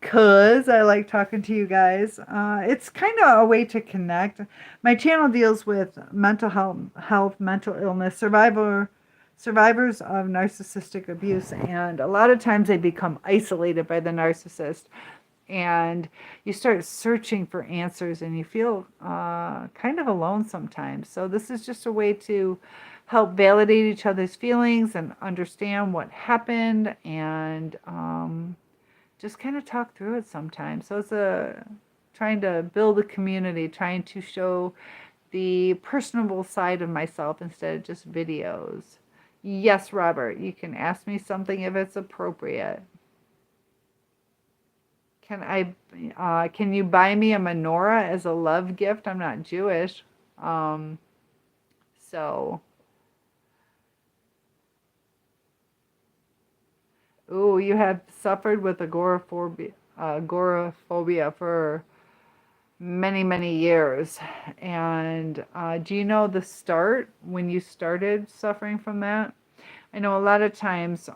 Cause I like talking to you guys. It's kind of a way to connect. My channel deals with mental health, mental illness, survivors of narcissistic abuse, and a lot of times they become isolated by the narcissist, and you start searching for answers, and you feel kind of alone sometimes. So this is just a way to help validate each other's feelings and understand what happened, and just kind of talk through it sometimes. So it's a trying to build a community, trying to show the personable side of myself instead of just videos. Yes, Robert, you can ask me something if it's appropriate. Can you buy me a menorah as a love gift? I'm not Jewish. Um, so, ooh, you have suffered with agoraphobia for many, many years. And do you know the start when you started suffering from that? I know a lot of times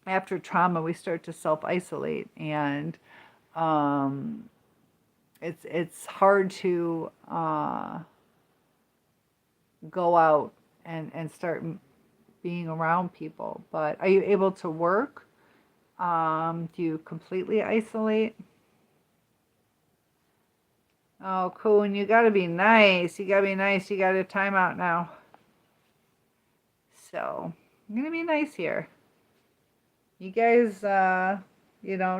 after trauma, we start to self-isolate, and um, it's hard to go out and start being around people. But are you able to work? Do you completely isolate? Oh, cool. And you got to be nice. You got to be nice. You got a timeout now. So I'm going to be nice here. You guys,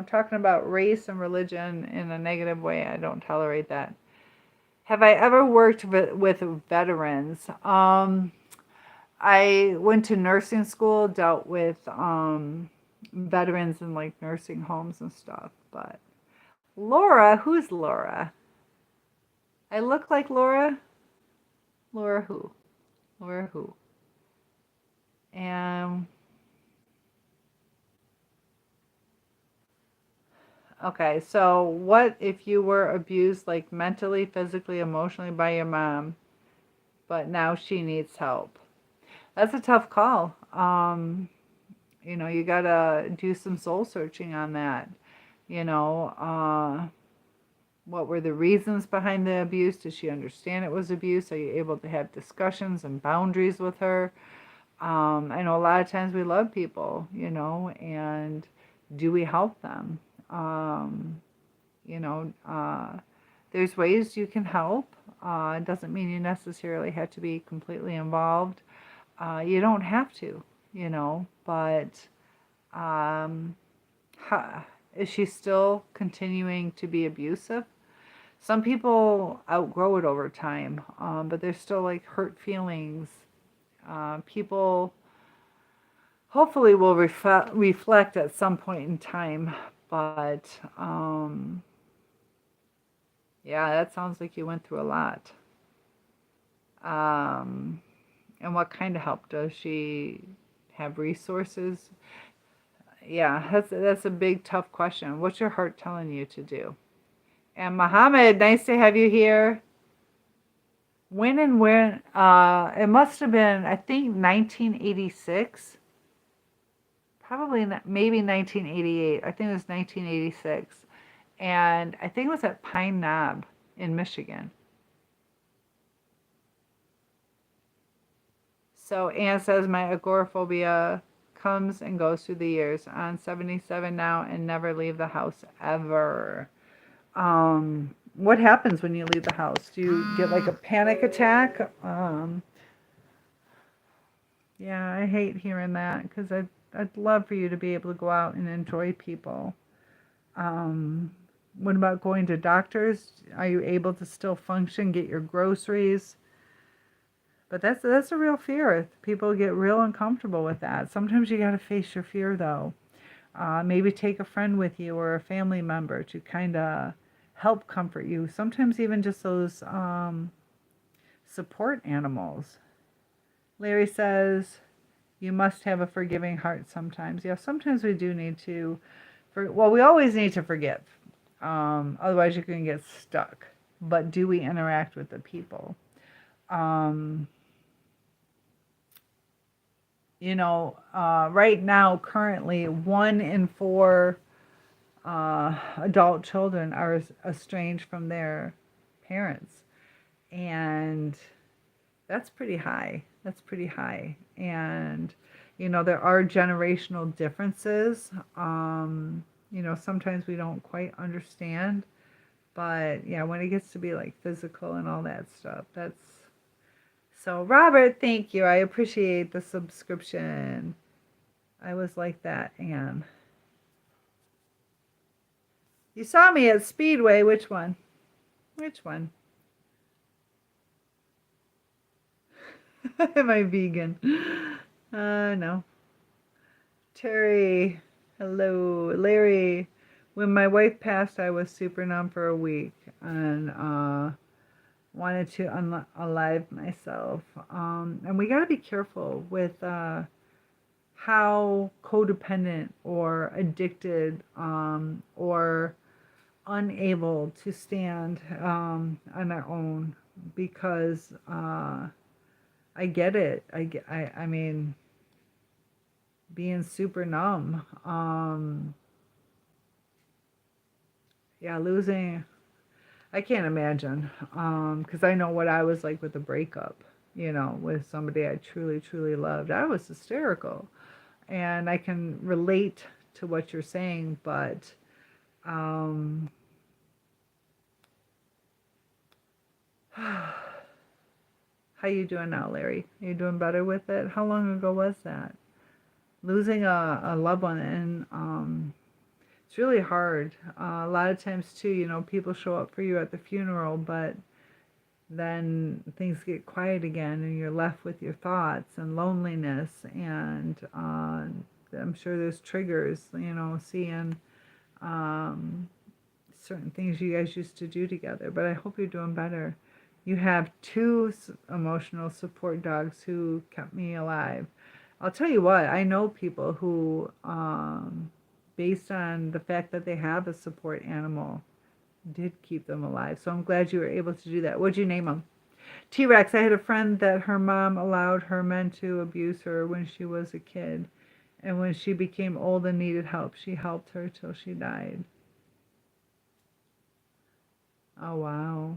talking about race and religion in a negative way, I don't tolerate that. Have I ever worked with veterans? I went to nursing school, dealt with veterans in like nursing homes and stuff. But Laura, who's Laura? I look like Laura. Laura who? Laura who? And okay, so what if you were abused like mentally, physically, emotionally by your mom, but now she needs help? That's a tough call. You gotta do some soul searching on that. You know, what were the reasons behind the abuse? Does she understand it was abuse? Are you able to have discussions and boundaries with her? I know a lot of times we love people, and do we help them? Um, you know, uh, there's ways you can help. It doesn't mean you necessarily have to be completely involved. You don't have to, but um, is she still continuing to be abusive? Some people outgrow it over time, but there's still like hurt feelings. People hopefully will reflect at some point in time, but yeah, that sounds like you went through a lot. Um, and what kind of help? Does she have resources? Yeah, that's a big tough question. What's your heart telling you to do? And Mohammed, nice to have you here. When and where? It must have been, I think, 1986. Probably not, maybe 1988. I think it was 1986. And I think it was at Pine Knob in Michigan. So Anne says, my agoraphobia comes and goes through the years. I'm 77 now and never leave the house ever. What happens when you leave the house? Do you get like a panic attack? Yeah, I hate hearing that because I'd love for you to be able to go out and enjoy people. Um, what about going to doctors? Are you able to still function, get your groceries? But that's a real fear. People get real uncomfortable with that. Sometimes you got to face your fear though. Maybe take a friend with you or a family member to kind of help comfort you. Sometimes even just those support animals. Larry says, you must have a forgiving heart sometimes. Yeah, sometimes we do need to, we always need to forgive. Otherwise, you're going to get stuck. But do we interact with the people? Um, right now, currently, 1 in 4 adult children are estranged from their parents. And that's pretty high. That's pretty high. And, there are generational differences. Sometimes we don't quite understand. But, yeah, when it gets to be like physical and all that stuff, that's. So, Robert, thank you. I appreciate the subscription. I was like that, Anne. You saw me at Speedway. Which one? Which one? Am I vegan? No. Terry, hello. Larry, when my wife passed, I was super numb for a week and wanted to unalive myself. And we got to be careful with how codependent or addicted or unable to stand on our own because I get it. I mean, being super numb. Yeah, losing. I can't imagine. Because I know what I was like with a breakup. With somebody I truly, truly loved. I was hysterical, and I can relate to what you're saying, but. How you doing now, Larry? Are you doing better with it? How long ago was that? Losing a loved one, and it's It's really hard. A lot of times too, people show up for you at the funeral, but then things get quiet again and you're left with your thoughts and loneliness, and I'm sure there's triggers, seeing um, certain things you guys used to do together, but I hope you're doing better. You have two emotional support dogs who kept me alive. I'll tell you what, I know people who, based on the fact that they have a support animal, did keep them alive. So I'm glad you were able to do that. What'd you name them? T-Rex. I had a friend that her mom allowed her men to abuse her when she was a kid. And when she became old and needed help, she helped her till she died. Oh, wow.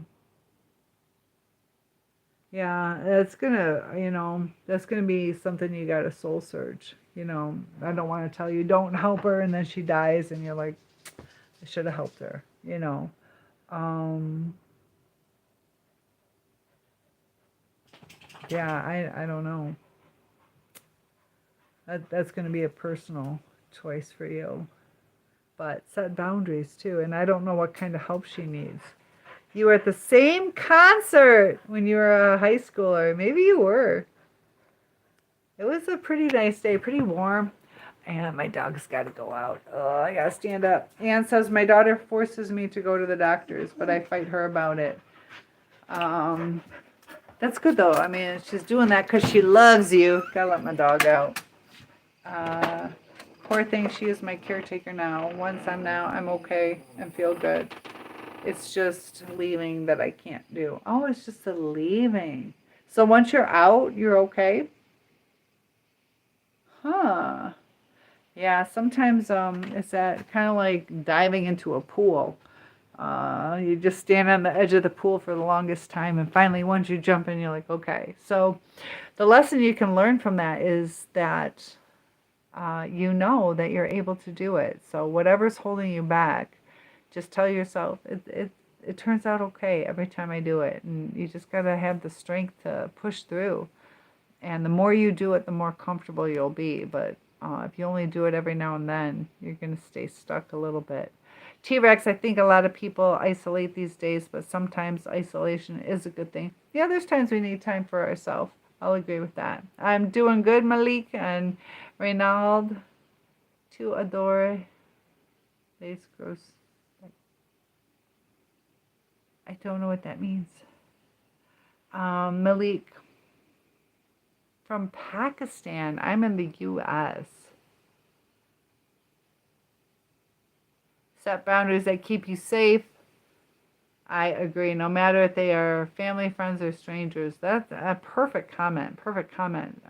Yeah, that's gonna be something you gotta soul search. I don't want to tell you don't help her and then she dies and you're like, I should have helped her. Um, yeah, I don't know. That's gonna be a personal choice for you, but set boundaries too. And I don't know what kind of help she needs. You were at the same concert when you were a high schooler. Maybe you were. It was a pretty nice day, pretty warm. And my dog's got to go out. Oh, I got to stand up. Ann says my daughter forces me to go to the doctor's, but I fight her about it. That's good, though. I mean, she's doing that because she loves you. Got to let my dog out. Poor thing, she is my caretaker now. Once I'm okay and feel good. It's just leaving that I can't do. Oh, it's just the leaving. So once you're out, you're okay? Huh. Yeah, sometimes it's that kind of like diving into a pool. You just stand on the edge of the pool for the longest time, and finally, once you jump in, you're like, okay. So the lesson you can learn from that is that you know that you're able to do it. So whatever's holding you back, just tell yourself it turns out okay every time I do it, and you just gotta have the strength to push through. And the more you do it, the more comfortable you'll be. But if you only do it every now and then, you're gonna stay stuck a little bit. T-Rex, I think a lot of people isolate these days, but sometimes isolation is a good thing. Yeah, there's times we need time for ourselves. I'll agree with that. I'm doing good, Malik and Reynald. To adore. Face gross. I don't know what that means. Malik from Pakistan. I'm in the U.S. Set boundaries that keep you safe. I agree. No matter if they are family, friends, or strangers. That's a perfect comment. Perfect comment.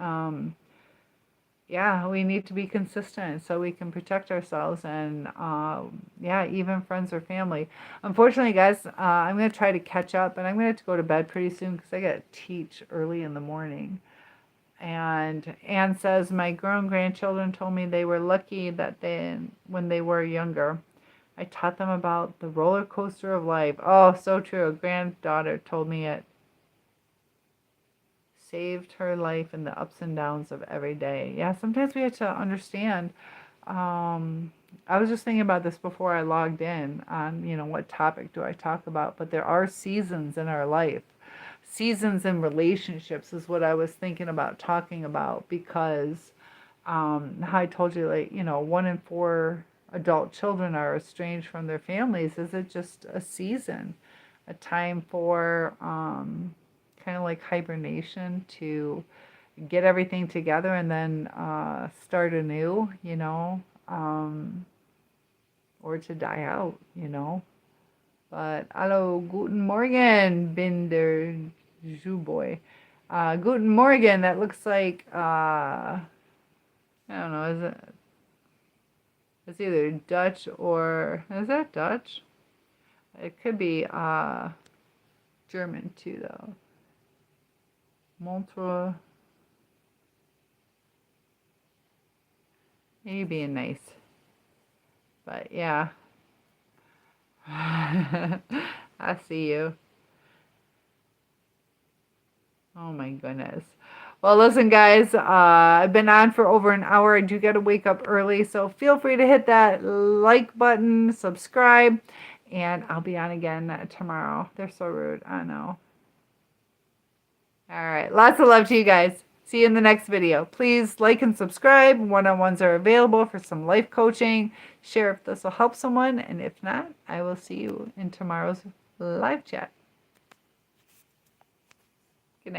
Yeah, we need to be consistent so we can protect ourselves and, yeah, even friends or family. Unfortunately, guys, I'm going to try to catch up, and I'm going to have to go to bed pretty soon because I got to teach early in the morning. And Anne says, my grown grandchildren told me they were lucky that when they were younger, I taught them about the roller coaster of life. Oh, so true. A granddaughter told me it saved her life in the ups and downs of every day. Yeah, sometimes we have to understand. I was just thinking about this before I logged in on, what topic do I talk about? But there are seasons in our life. Seasons in relationships is what I was thinking about talking about because how I told you, 1 in 4 adult children are estranged from their families. Is it just a season, a time for kind of like hibernation to get everything together and then start anew, or to die out, But hallo, guten Morgen, bin der Juboy. Guten Morgen, that looks like, I don't know, it's either Dutch or, is that Dutch? It could be German too, though. Montreux. Maybe being nice. But yeah. I see you. Oh my goodness. Well, listen, guys, I've been on for over an hour. I do got to wake up early, so feel free to hit that like button, subscribe, and I'll be on again tomorrow. They're so rude. I know. All right. Lots of love to you guys. See you in the next video. Please like and subscribe. One-on-ones are available for some life coaching. Share if this will help someone, and if not, I will see you in tomorrow's live chat.